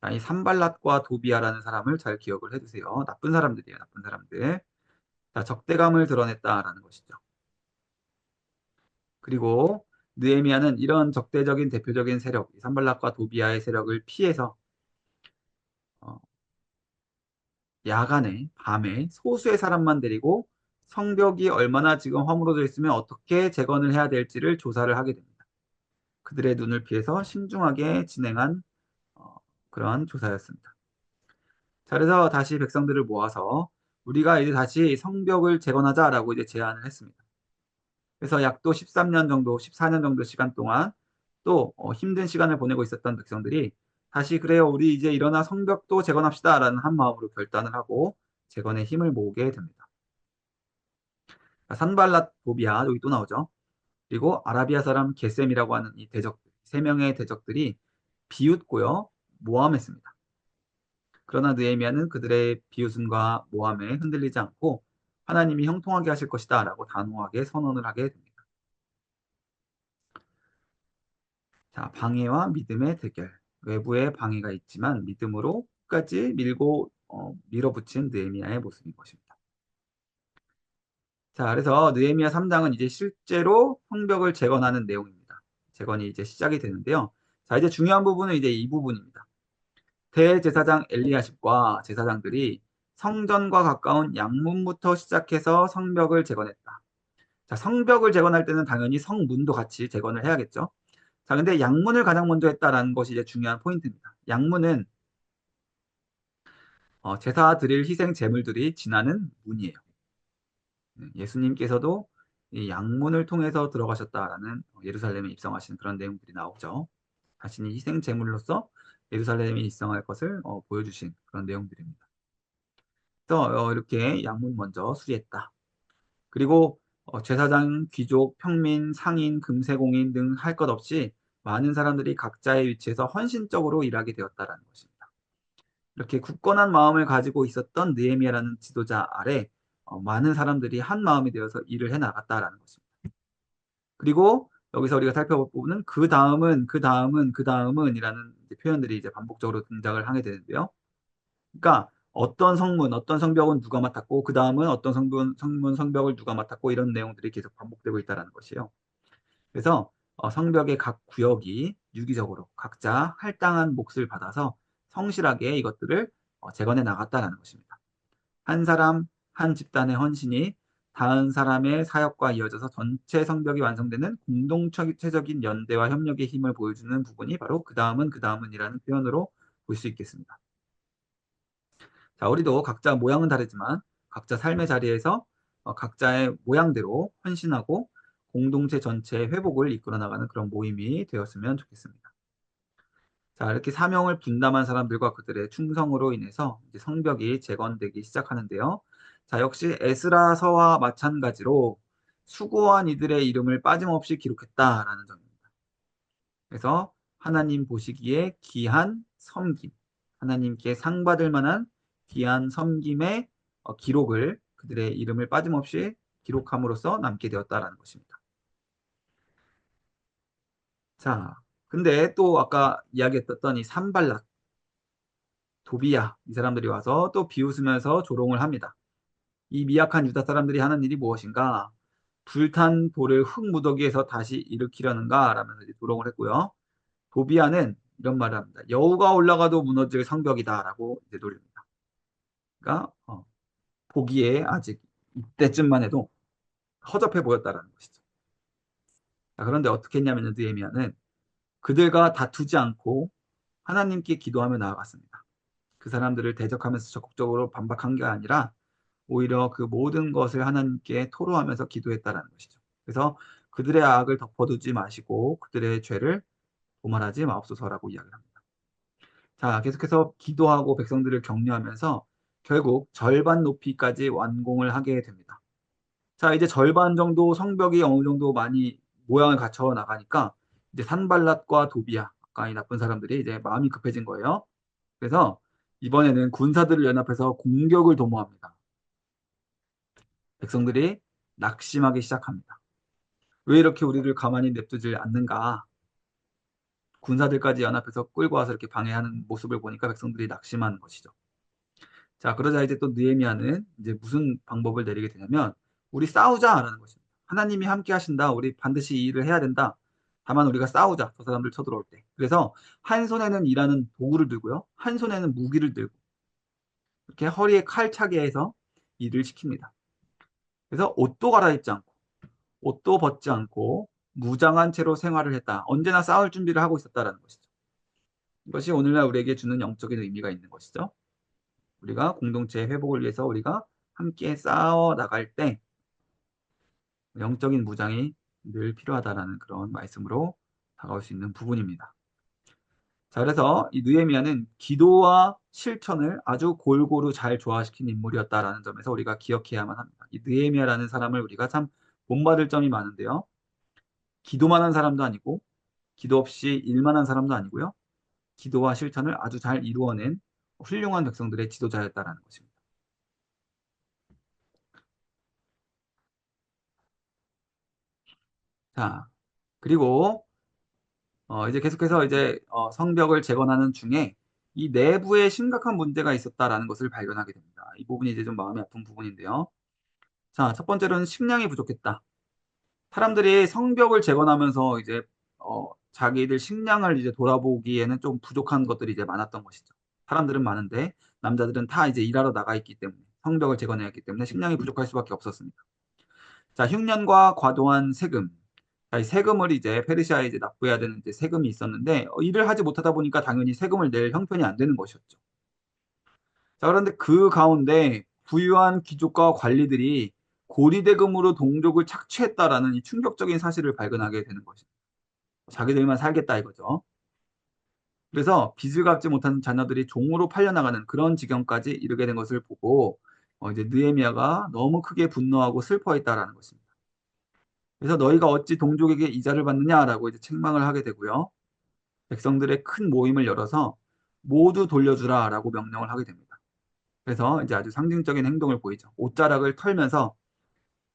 자, 이 산발랏과 도비야라는 사람을 잘 기억을 해두세요. 나쁜 사람들이에요. 나쁜 사람들. 자, 적대감을 드러냈다라는 것이죠. 그리고 느헤미야는 이런 적대적인 대표적인 세력, 산발랏과 도비야의 세력을 피해서 어, 야간에, 밤에 소수의 사람만 데리고 성벽이 얼마나 지금 허물어져 있으면 어떻게 재건을 해야 될지를 조사를 하게 됩니다. 그들의 눈을 피해서 신중하게 진행한 어, 그러한 조사였습니다. 자, 그래서 다시 백성들을 모아서 우리가 이제 다시 성벽을 재건하자라고 이제 제안을 했습니다. 그래서 약 또 13년 정도, 14년 정도 시간 동안 또 힘든 시간을 보내고 있었던 백성들이 다시 그래요, 우리 이제 일어나 성벽도 재건합시다라는 한 마음으로 결단을 하고 재건에 힘을 모으게 됩니다. 산발랏 도비아 여기 또 나오죠. 그리고 아라비아 사람 게셈이라고 하는 이 대적들, 세 명의 대적들이 비웃고요, 모함했습니다. 그러나 느헤미야는 그들의 비웃음과 모함에 흔들리지 않고 하나님이 형통하게 하실 것이다라고 단호하게 선언을 하게 됩니다. 자, 방해와 믿음의 대결. 외부에 방해가 있지만 믿음으로 끝까지 밀고 밀어붙인 느헤미야의 모습인 것입니다. 자, 그래서 느헤미야 3장은 이제 실제로 성벽을 재건하는 내용입니다. 재건이 이제 시작이 되는데요. 자, 이제 중요한 부분은 이제 이 부분입니다. 대제사장 엘리야십과 제사장들이 성전과 가까운 양문부터 시작해서 성벽을 재건했다. 자, 성벽을 재건할 때는 당연히 성문도 같이 재건을 해야겠죠. 자, 근데 양문을 가장 먼저 했다라는 것이 이제 중요한 포인트입니다. 양문은 제사 드릴 희생 제물들이 지나는 문이에요. 예수님께서도 이 양문을 통해서 들어가셨다라는 예루살렘에 입성하신 그런 내용들이 나오죠. 자신이 희생 제물로서 예루살렘에 입성할 것을 보여주신 그런 내용들입니다. 그래서 이렇게 양문 먼저 수리했다. 그리고 제사장, 귀족, 평민, 상인, 금세공인 등 할 것 없이 많은 사람들이 각자의 위치에서 헌신적으로 일하게 되었다라는 것입니다. 이렇게 굳건한 마음을 가지고 있었던 느헤미야라는 지도자 아래 많은 사람들이 한 마음이 되어서 일을 해 나갔다라는 것입니다. 그리고 여기서 우리가 살펴볼 부분은 그 다음은 그 다음은 그 다음은이라는 표현들이 이제 반복적으로 등장을 하게 되는데요. 그러니까 어떤 성문, 어떤 성벽은 누가 맡았고 그 다음은 어떤 성문, 성벽을 누가 맡았고 이런 내용들이 계속 반복되고 있다는 것이에요. 그래서 성벽의 각 구역이 유기적으로 각자 할당한 몫을 받아서 성실하게 이것들을 재건해 나갔다는 것입니다. 한 사람, 한 집단의 헌신이 다른 사람의 사역과 이어져서 전체 성벽이 완성되는 공동체적인 연대와 협력의 힘을 보여주는 부분이 바로 그 다음은 그 다음은이라는 표현으로 볼 수 있겠습니다. 자, 우리도 각자 모양은 다르지만 각자 삶의 자리에서 각자의 모양대로 헌신하고 공동체 전체의 회복을 이끌어 나가는 그런 모임이 되었으면 좋겠습니다. 자, 이렇게 사명을 분담한 사람들과 그들의 충성으로 인해서 이제 성벽이 재건되기 시작하는데요. 자, 역시 에스라서와 마찬가지로 수고한 이들의 이름을 빠짐없이 기록했다라는 점입니다. 그래서 하나님 보시기에 귀한 섬김, 하나님께 상 받을 만한 귀한 섬김의 기록을 그들의 이름을 빠짐없이 기록함으로써 남게 되었다라는 것입니다. 자, 근데 또 아까 이야기했던 이 산발락, 도비야 이 사람들이 와서 또 비웃으면서 조롱을 합니다. 이 미약한 유다 사람들이 하는 일이 무엇인가? 불탄 돌을 흙무더기에서 다시 일으키려는가? 라면서 이제 조롱을 했고요. 도비아는 이런 말을 합니다. 여우가 올라가도 무너질 성벽이다라고 이제 놀립니다. 그러니까 보기에 아직 이때쯤만 해도 허접해 보였다라는 것이죠. 자, 그런데 어떻게 했냐면 느헤미야는 그들과 다투지 않고 하나님께 기도하며 나아갔습니다. 그 사람들을 대적하면서 적극적으로 반박한 게 아니라 오히려 그 모든 것을 하나님께 토로하면서 기도했다라는 것이죠. 그래서 그들의 악을 덮어두지 마시고 그들의 죄를 도말하지 마옵소서라고 이야기를 합니다. 자, 계속해서 기도하고 백성들을 격려하면서 결국 절반 높이까지 완공을 하게 됩니다. 자, 이제 절반 정도 성벽이 어느 정도 많이 모양을 갖춰 나가니까 이제 산발랏과 도비야, 아까 이 나쁜 사람들이 이제 마음이 급해진 거예요. 그래서 이번에는 군사들을 연합해서 공격을 도모합니다. 백성들이 낙심하기 시작합니다. 왜 이렇게 우리를 가만히 냅두질 않는가? 군사들까지 연합해서 끌고 와서 이렇게 방해하는 모습을 보니까 백성들이 낙심하는 것이죠. 자, 그러자 이제 또 느헤미야는 이제 무슨 방법을 내리게 되냐면 우리 싸우자라는 것입니다. 하나님이 함께 하신다. 우리 반드시 이 일을 해야 된다. 다만 우리가 싸우자. 저 사람들 쳐들어올 때. 그래서 한 손에는 일하는 도구를 들고요. 한 손에는 무기를 들고 이렇게 허리에 칼 차게 해서 일을 시킵니다. 그래서 옷도 갈아입지 않고 옷도 벗지 않고 무장한 채로 생활을 했다. 언제나 싸울 준비를 하고 있었다라는 것이죠. 이것이 오늘날 우리에게 주는 영적인 의미가 있는 것이죠. 우리가 공동체 회복을 위해서 우리가 함께 싸워 나갈 때 영적인 무장이 늘 필요하다라는 그런 말씀으로 다가올 수 있는 부분입니다. 자, 그래서 이 느헤미야는 기도와 실천을 아주 골고루 잘 조화시킨 인물이었다라는 점에서 우리가 기억해야만 합니다. 이 느헤미야라는 사람을 우리가 참 본받을 점이 많은데요. 기도만 한 사람도 아니고 기도 없이 일만 한 사람도 아니고요. 기도와 실천을 아주 잘 이루어낸 훌륭한 백성들의 지도자였다라는 것입니다. 자, 그리고 이제 계속해서 이제 성벽을 재건하는 중에 이 내부에 심각한 문제가 있었다라는 것을 발견하게 됩니다. 이 부분이 이제 좀 마음이 아픈 부분인데요. 자, 첫 번째로는 식량이 부족했다. 사람들이 성벽을 재건하면서 이제 자기들 식량을 이제 돌아보기에는 좀 부족한 것들이 이제 많았던 것이죠. 사람들은 많은데 남자들은 다 이제 일하러 나가 있기 때문에 성벽을 재건해야 했기 때문에 식량이 부족할 수밖에 없었습니다. 자, 흉년과 과도한 세금. 자, 이 세금을 이제 페르시아에 이제 납부해야 되는 이제 세금이 있었는데 일을 하지 못하다 보니까 당연히 세금을 낼 형편이 안 되는 것이었죠. 자, 그런데 그 가운데 부유한 귀족과 관리들이 고리대금으로 동족을 착취했다라는 이 충격적인 사실을 발견하게 되는 것입니다. 자기들만 살겠다 이거죠. 그래서 빚을 갚지 못한 자녀들이 종으로 팔려나가는 그런 지경까지 이르게 된 것을 보고 이제 느헤미야가 너무 크게 분노하고 슬퍼했다라는 것입니다. 그래서 너희가 어찌 동족에게 이자를 받느냐라고 이제 책망을 하게 되고요. 백성들의 큰 모임을 열어서 모두 돌려주라라고 명령을 하게 됩니다. 그래서 이제 아주 상징적인 행동을 보이죠. 옷자락을 털면서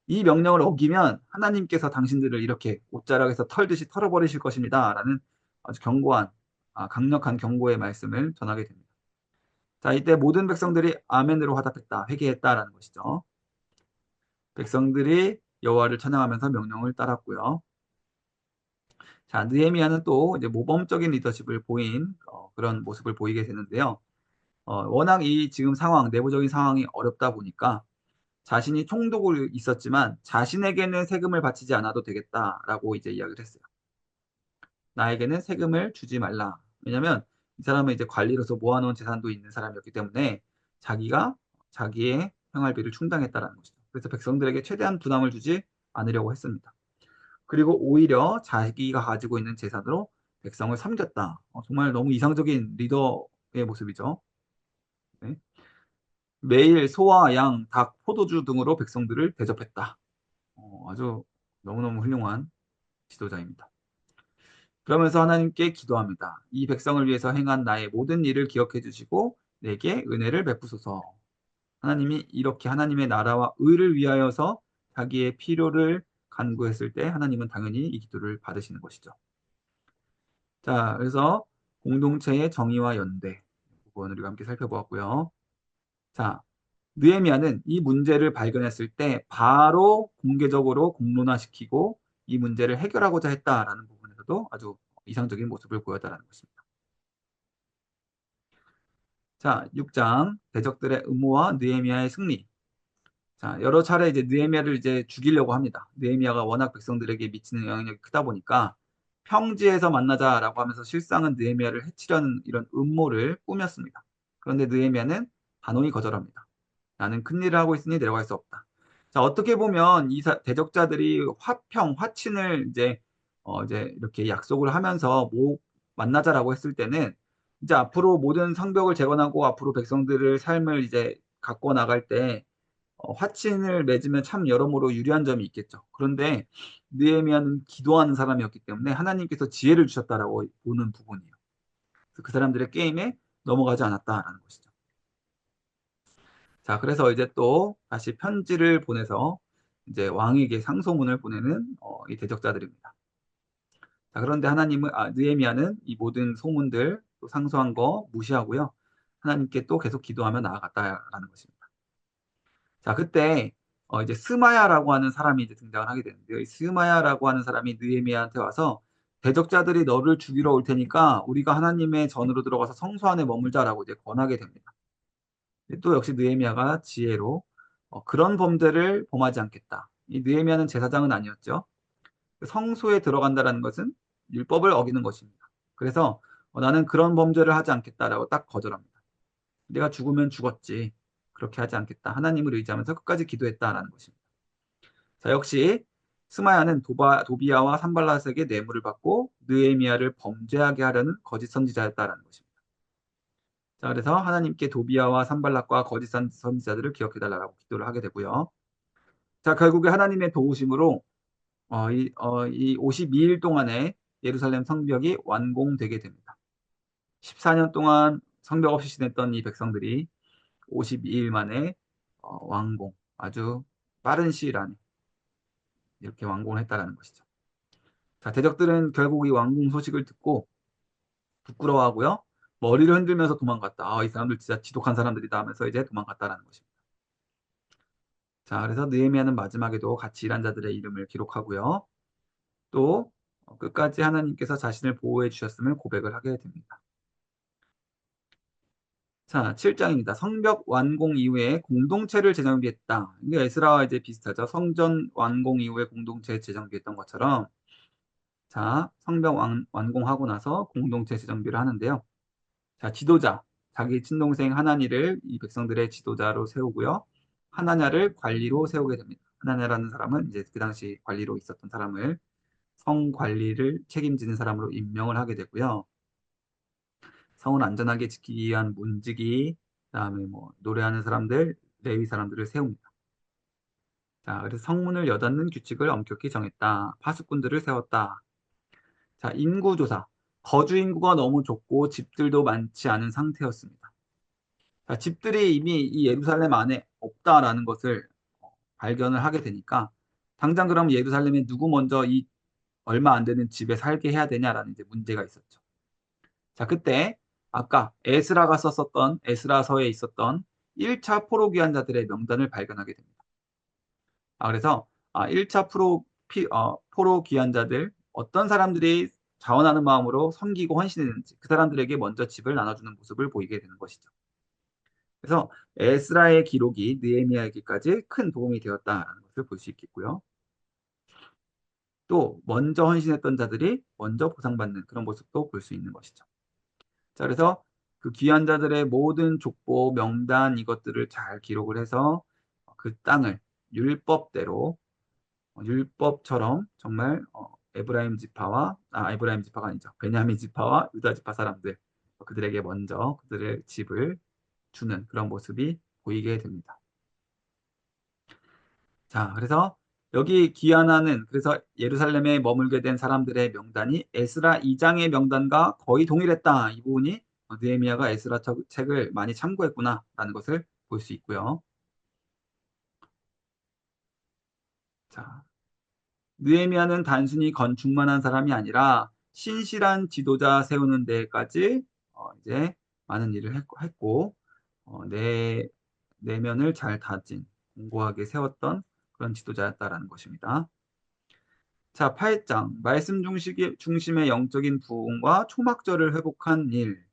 이 명령을 어기면 하나님께서 당신들을 이렇게 옷자락에서 털듯이 털어버리실 것입니다라는 아주 견고한 강력한 경고의 말씀을 전하게 됩니다. 자, 이때 모든 백성들이 아멘으로 화답했다, 회개했다라는 것이죠. 백성들이 여호와를 찬양하면서 명령을 따랐고요. 자, 느헤미야는 또 이제 모범적인 리더십을 보인 그런 모습을 보이게 되는데요. 워낙 이 지금 상황, 내부적인 상황이 어렵다 보니까 자신이 총독을 있었지만 자신에게는 세금을 바치지 않아도 되겠다라고 이제 이야기를 했어요. 나에게는 세금을 주지 말라. 왜냐하면 이 사람은 이제 관리로서 모아놓은 재산도 있는 사람이었기 때문에 자기가 자기의 생활비를 충당했다라는 것이죠. 그래서 백성들에게 최대한 부담을 주지 않으려고 했습니다. 그리고 오히려 자기가 가지고 있는 재산으로 백성을 섬겼다. 정말 너무 이상적인 리더의 모습이죠. 네. 매일 소와 양, 닭, 포도주 등으로 백성들을 대접했다. 아주 너무너무 훌륭한 지도자입니다. 그러면서 하나님께 기도합니다. 이 백성을 위해서 행한 나의 모든 일을 기억해 주시고 내게 은혜를 베푸소서. 하나님이 이렇게 하나님의 나라와 의를 위하여서 자기의 필요를 간구했을 때 하나님은 당연히 이 기도를 받으시는 것이죠. 자, 그래서 공동체의 정의와 연대 부분을 우리가 함께 살펴보았고요. 자, 느헤미야는 이 문제를 발견했을 때 바로 공개적으로 공론화시키고 이 문제를 해결하고자 했다라는 부분에서도 아주 이상적인 모습을 보였다는 것입니다. 자, 6장 대적들의 음모와 느헤미야의 승리. 자, 여러 차례 이제 느헤미야를 이제 죽이려고 합니다. 느헤미야가 워낙 백성들에게 미치는 영향력이 크다 보니까 평지에서 만나자라고 하면서 실상은 느헤미야를 해치려는 이런 음모를 꾸몄습니다. 그런데 느헤미야는 단호히 거절합니다. 나는 큰일을 하고 있으니 내려갈 수 없다. 자, 어떻게 보면 이 대적자들이 화친을 이제 이렇게 약속을 하면서 만나자라고 했을 때는 이제 앞으로 모든 성벽을 재건하고 앞으로 백성들을 삶을 이제 갖고 나갈 때 화친을 맺으면 참 여러모로 유리한 점이 있겠죠. 그런데 느헤미야는 기도하는 사람이었기 때문에 하나님께서 지혜를 주셨다라고 보는 부분이에요. 그래서 그 사람들의 게임에 넘어가지 않았다라는 것이죠. 자, 그래서 이제 또 다시 편지를 보내서 이제 왕에게 상소문을 보내는 이 대적자들입니다. 자, 그런데 느헤미야는 이 모든 소문들 또 상소한 거 무시하고요. 하나님께 또 계속 기도하며 나아갔다라는 것입니다. 자, 그때 이제 스마야라고 하는 사람이 이제 등장을 하게 되는데요. 이 스마야라고 하는 사람이 느헤미야한테 와서 대적자들이 너를 죽이러 올 테니까 우리가 하나님의 전으로 들어가서 성소 안에 머물자라고 이제 권하게 됩니다. 또 역시 느헤미야가 지혜로 그런 범죄를 범하지 않겠다. 이 느헤미야는 제사장은 아니었죠. 성소에 들어간다라는 것은 율법을 어기는 것입니다. 그래서 나는 그런 범죄를 하지 않겠다라고 딱 거절합니다. 내가 죽으면 죽었지. 그렇게 하지 않겠다. 하나님을 의지하면서 끝까지 기도했다라는 것입니다. 자, 역시 스마야는 도비야와 산발랏에게 뇌물을 받고 느헤미야를 범죄하게 하려는 거짓 선지자였다라는 것입니다. 자, 그래서 하나님께 도비야와 산발락과 거짓 선지자들을 기억해달라고 기도를 하게 되고요. 자, 결국에 하나님의 도우심으로 이 52일 동안에 예루살렘 성벽이 완공되게 됩니다. 14년 동안 성벽 없이 지냈던 이 백성들이 52일 만에 완공, 아주 빠른 시일 안에 이렇게 완공을 했다라는 것이죠. 자, 대적들은 결국 이 완공 소식을 듣고 부끄러워하고요. 머리를 흔들면서 도망갔다. 이 사람들 진짜 지독한 사람들이다 하면서 이제 도망갔다라는 것입니다. 자, 그래서 느헤미야는 마지막에도 같이 일한 자들의 이름을 기록하고요. 또 끝까지 하나님께서 자신을 보호해 주셨음을 고백을 하게 됩니다. 자, 7장입니다. 성벽 완공 이후에 공동체를 재정비했다. 이게 에스라와 이제 비슷하죠. 성전 완공 이후에 공동체 재정비했던 것처럼 자, 성벽 완공하고 나서 공동체 재정비를 하는데요. 자, 지도자, 자기 친동생 하나니를 이 백성들의 지도자로 세우고요. 하나냐를 관리로 세우게 됩니다. 하나냐라는 사람은 이제 그 당시 관리로 있었던 사람을 성 관리를 책임지는 사람으로 임명을 하게 되고요. 성을 안전하게 지키기 위한 문지기, 그다음에 뭐 노래하는 사람들, 레위 사람들을 세웁니다. 자, 그래서 성문을 여닫는 규칙을 엄격히 정했다. 파수꾼들을 세웠다. 자, 인구 조사. 거주 인구가 너무 적고 집들도 많지 않은 상태였습니다. 자, 집들이 이미 이 예루살렘 안에 없다라는 것을 발견을 하게 되니까 당장 그럼 예루살렘에 누구 먼저 이 얼마 안 되는 집에 살게 해야 되냐라는 이제 문제가 있었죠. 자, 그때 아까 에스라가 썼었던 에스라서에 있었던 1차 포로 귀환자들의 명단을 발견하게 됩니다. 그래서 1차 포로 귀환자들 어떤 사람들이 자원하는 마음으로 섬기고 헌신했는지 그 사람들에게 먼저 집을 나눠주는 모습을 보이게 되는 것이죠. 그래서 에스라의 기록이 느헤미야에게까지 큰 도움이 되었다는 것을 볼 수 있겠고요. 또 먼저 헌신했던 자들이 먼저 보상받는 그런 모습도 볼 수 있는 것이죠. 자, 그래서 그 귀한 자들의 모든 족보, 명단 이것들을 잘 기록을 해서 그 땅을 율법대로 율법처럼 정말 에브라임 지파가 아니죠. 베냐민 지파와 유다 지파 사람들 그들에게 먼저 그들의 집을 주는 그런 모습이 보이게 됩니다. 자, 그래서 여기 귀환하는 그래서 예루살렘에 머물게 된 사람들의 명단이 에스라 2장의 명단과 거의 동일했다. 이 부분이 느헤미야가 에스라 책을 많이 참고했구나라는 것을 볼 수 있고요. 자, 느헤미야는 단순히 건축만 한 사람이 아니라 신실한 지도자 세우는 데까지 이제 많은 일을 했고 내면을 잘 다진 공고하게 세웠던 그런 지도자였다라는 것입니다. 자, 8장 말씀 중심의 영적인 부흥과 초막절을 회복한 일.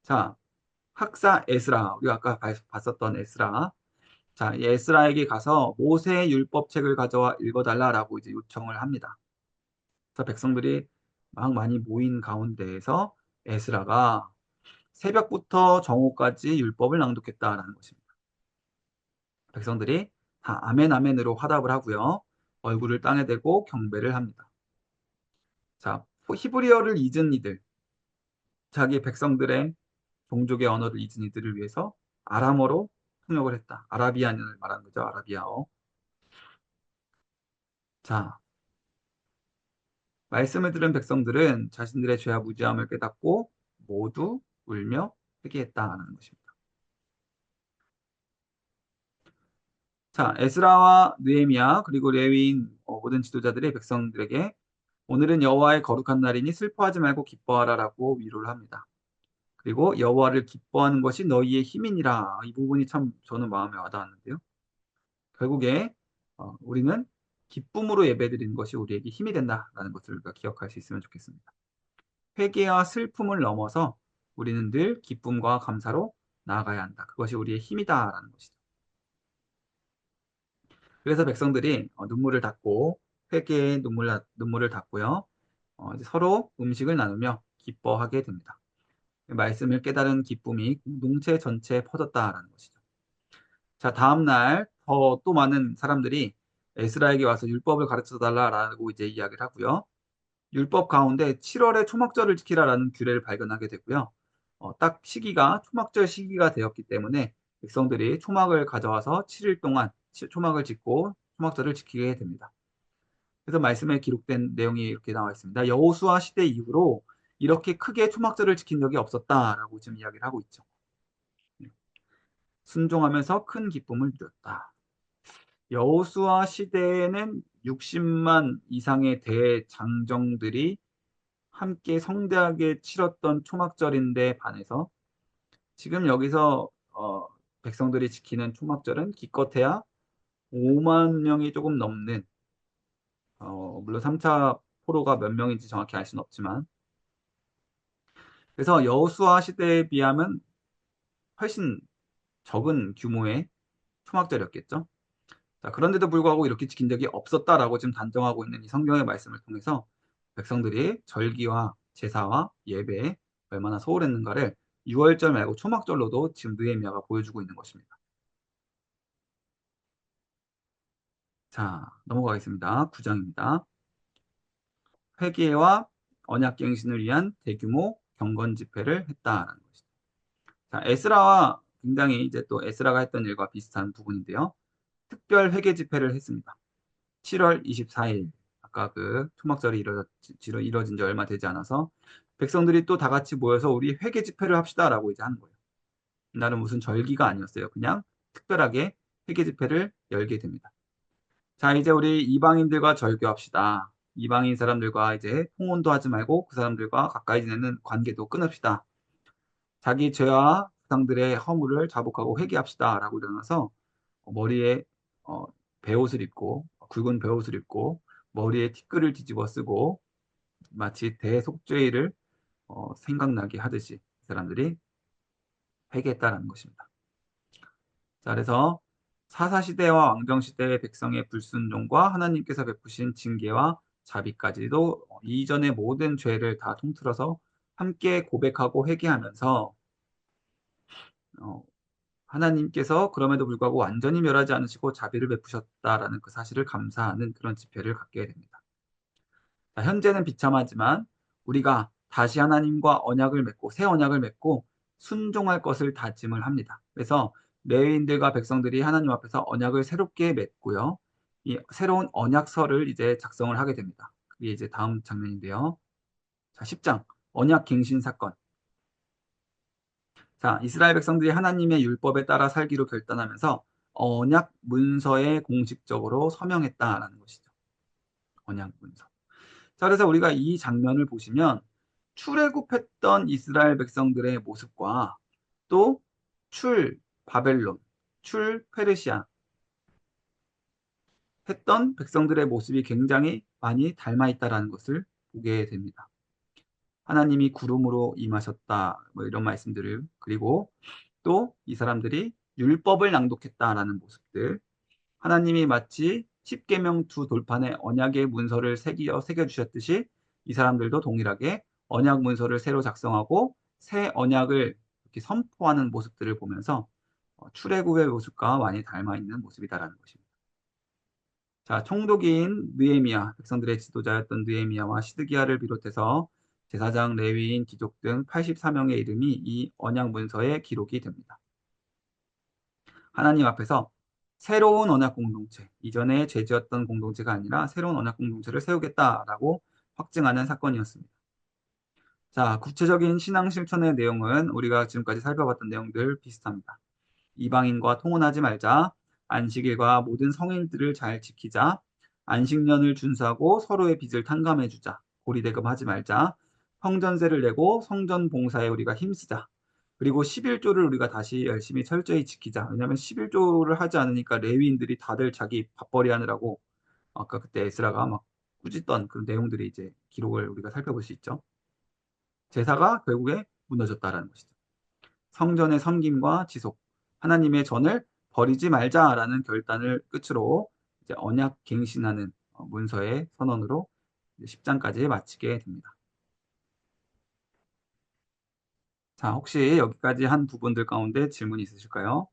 자, 학사 에스라 우리가 아까 봤었던 에스라. 자, 에스라에게 가서 모세의 율법책을 가져와 읽어달라라고 이제 요청을 합니다. 그래서 백성들이 막 많이 모인 가운데에서 에스라가 새벽부터 정오까지 율법을 낭독했다라는 것입니다. 백성들이 다 아멘 아멘으로 화답을 하고요. 얼굴을 땅에 대고 경배를 합니다. 자, 히브리어를 잊은 이들, 자기 백성들의 종족의 언어를 잊은 이들을 위해서 아람어로 통역을 했다. 아라비안을 말하는 거죠. 아라비아어. 자, 말씀을 들은 백성들은 자신들의 죄와 무지함을 깨닫고 모두 울며 회개했다는 것입니다. 자, 에스라와 느헤미야 그리고 레위인 모든 지도자들이 백성들에게 오늘은 여호와의 거룩한 날이니 슬퍼하지 말고 기뻐하라라고 위로를 합니다. 그리고 여호와를 기뻐하는 것이 너희의 힘이니라. 이 부분이 참 저는 마음에 와닿았는데요. 결국에 우리는 기쁨으로 예배드리는 것이 우리에게 힘이 된다라는 것을 우리가 기억할 수 있으면 좋겠습니다. 회개와 슬픔을 넘어서 우리는 늘 기쁨과 감사로 나아가야 한다. 그것이 우리의 힘이다라는 것이죠. 그래서 백성들이 눈물을 닦고 회개의 눈물을 닦고요. 이제 서로 음식을 나누며 기뻐하게 됩니다. 말씀을 깨달은 기쁨이 공동체 전체에 퍼졌다라는 것이죠. 자, 다음 날 또 많은 사람들이 에스라에게 와서 율법을 가르쳐 달라라고 이제 이야기를 하고요. 율법 가운데 7월에 초막절을 지키라라는 규례를 발견하게 되고요. 딱 시기가 초막절 시기가 되었기 때문에 백성들이 초막을 가져와서 7일 동안 초막을 짓고 초막절을 지키게 됩니다. 그래서 말씀에 기록된 내용이 이렇게 나와 있습니다. 여호수아 시대 이후로 이렇게 크게 초막절을 지킨 적이 없었다라고 지금 이야기를 하고 있죠. 순종하면서 큰 기쁨을 누렸다. 여호수아 시대에는 60만 이상의 대장정들이 함께 성대하게 치렀던 초막절인데 반해서 지금 여기서 백성들이 지키는 초막절은 기껏해야 5만 명이 조금 넘는 물론 3차 포로가 몇 명인지 정확히 알 수는 없지만 그래서 여호수아 시대에 비하면 훨씬 적은 규모의 초막절이었겠죠. 자, 그런데도 불구하고 이렇게 지킨 적이 없었다라고 지금 단정하고 있는 이 성경의 말씀을 통해서 백성들이 절기와 제사와 예배에 얼마나 소홀했는가를 6월절 말고 초막절로도 지금 느헤미야가 보여주고 있는 것입니다. 자, 넘어가겠습니다. 9장입니다. 회개와 언약갱신을 위한 대규모 경건 집회를 했다라는 것이죠. 자, 에스라와 굉장히 이제 또 에스라가 했던 일과 비슷한 부분인데요. 특별 회개 집회를 했습니다. 7월 24일 아까 그 초막절이 이뤄진 지 얼마 되지 않아서 백성들이 또 다 같이 모여서 우리 회개 집회를 합시다라고 이제 하는 거예요. 나는 무슨 절기가 아니었어요. 그냥 특별하게 회개 집회를 열게 됩니다. 자, 이제 우리 이방인들과 절교합시다. 이방인 사람들과 이제 통혼도 하지 말고 그 사람들과 가까이 지내는 관계도 끊읍시다. 자기 죄와 부상들의 허물을 자복하고 회개합시다라고 일어나서 머리에 베옷을 입고 굵은 베옷을 입고 머리에 티끌을 뒤집어 쓰고 마치 대속죄를 생각나게 하듯이 이 사람들이 회개했다라는 것입니다. 자, 그래서 사사시대와 왕정시대의 백성의 불순종과 하나님께서 베푸신 징계와 자비까지도 이전의 모든 죄를 다 통틀어서 함께 고백하고 회개하면서 어, 하나님께서 그럼에도 불구하고 완전히 멸하지 않으시고 자비를 베푸셨다라는 그 사실을 감사하는 그런 집회를 갖게 됩니다. 자, 현재는 비참하지만 우리가 다시 하나님과 언약을 맺고 새 언약을 맺고 순종할 것을 다짐을 합니다. 그래서 레위인들과 백성들이 하나님 앞에서 언약을 새롭게 맺고요. 이 새로운 언약서를 이제 작성을 하게 됩니다. 그게 이제 다음 장면인데요. 자, 10장 언약 갱신 사건. 자, 이스라엘 백성들이 하나님의 율법에 따라 살기로 결단하면서 언약 문서에 공식적으로 서명했다라는 것이죠. 언약 문서. 자, 그래서 우리가 이 장면을 보시면 출애굽했던 이스라엘 백성들의 모습과 또 출 바벨론, 출 페르시아 했던 백성들의 모습이 굉장히 많이 닮아 있다라는 것을 보게 됩니다. 하나님이 구름으로 임하셨다, 뭐 이런 말씀들을 그리고 또 이 사람들이 율법을 낭독했다라는 모습들, 하나님이 마치 십계명투 돌판에 언약의 문서를 새겨주셨듯이 이 사람들도 동일하게 언약 문서를 새로 작성하고 새 언약을 이렇게 선포하는 모습들을 보면서 출애굽의 모습과 많이 닮아 있는 모습이다라는 것입니다. 자, 총독인 느헤미야, 백성들의 지도자였던 느헤미야와 시드기야를 비롯해서 제사장, 레위인, 귀족 등 84명의 이름이 이 언약 문서에 기록이 됩니다. 하나님 앞에서 새로운 언약 공동체, 이전에 죄지었던 공동체가 아니라 새로운 언약 공동체를 세우겠다라고 확증하는 사건이었습니다. 자, 구체적인 신앙 실천의 내용은 우리가 지금까지 살펴봤던 내용들 비슷합니다. 이방인과 통혼하지 말자, 안식일과 모든 성일들을 잘 지키자, 안식년을 준수하고 서로의 빚을 탕감해주자, 고리대금하지 말자, 성전세를 내고 성전 봉사에 우리가 힘쓰자, 그리고 11조를 우리가 다시 열심히 철저히 지키자. 왜냐하면 11조를 하지 않으니까 레위인들이 다들 자기 밥벌이 하느라고 아까 그때 에스라가 막 꾸짖던 그런 내용들이 이제 기록을 우리가 살펴볼 수 있죠. 제사가 결국에 무너졌다라는 것이죠. 성전의 섬김과 지속, 하나님의 전을 버리지 말자라는 결단을 끝으로 이제 언약 갱신하는 문서의 선언으로 10장까지 마치게 됩니다. 자, 혹시 여기까지 한 부분들 가운데 질문이 있으실까요?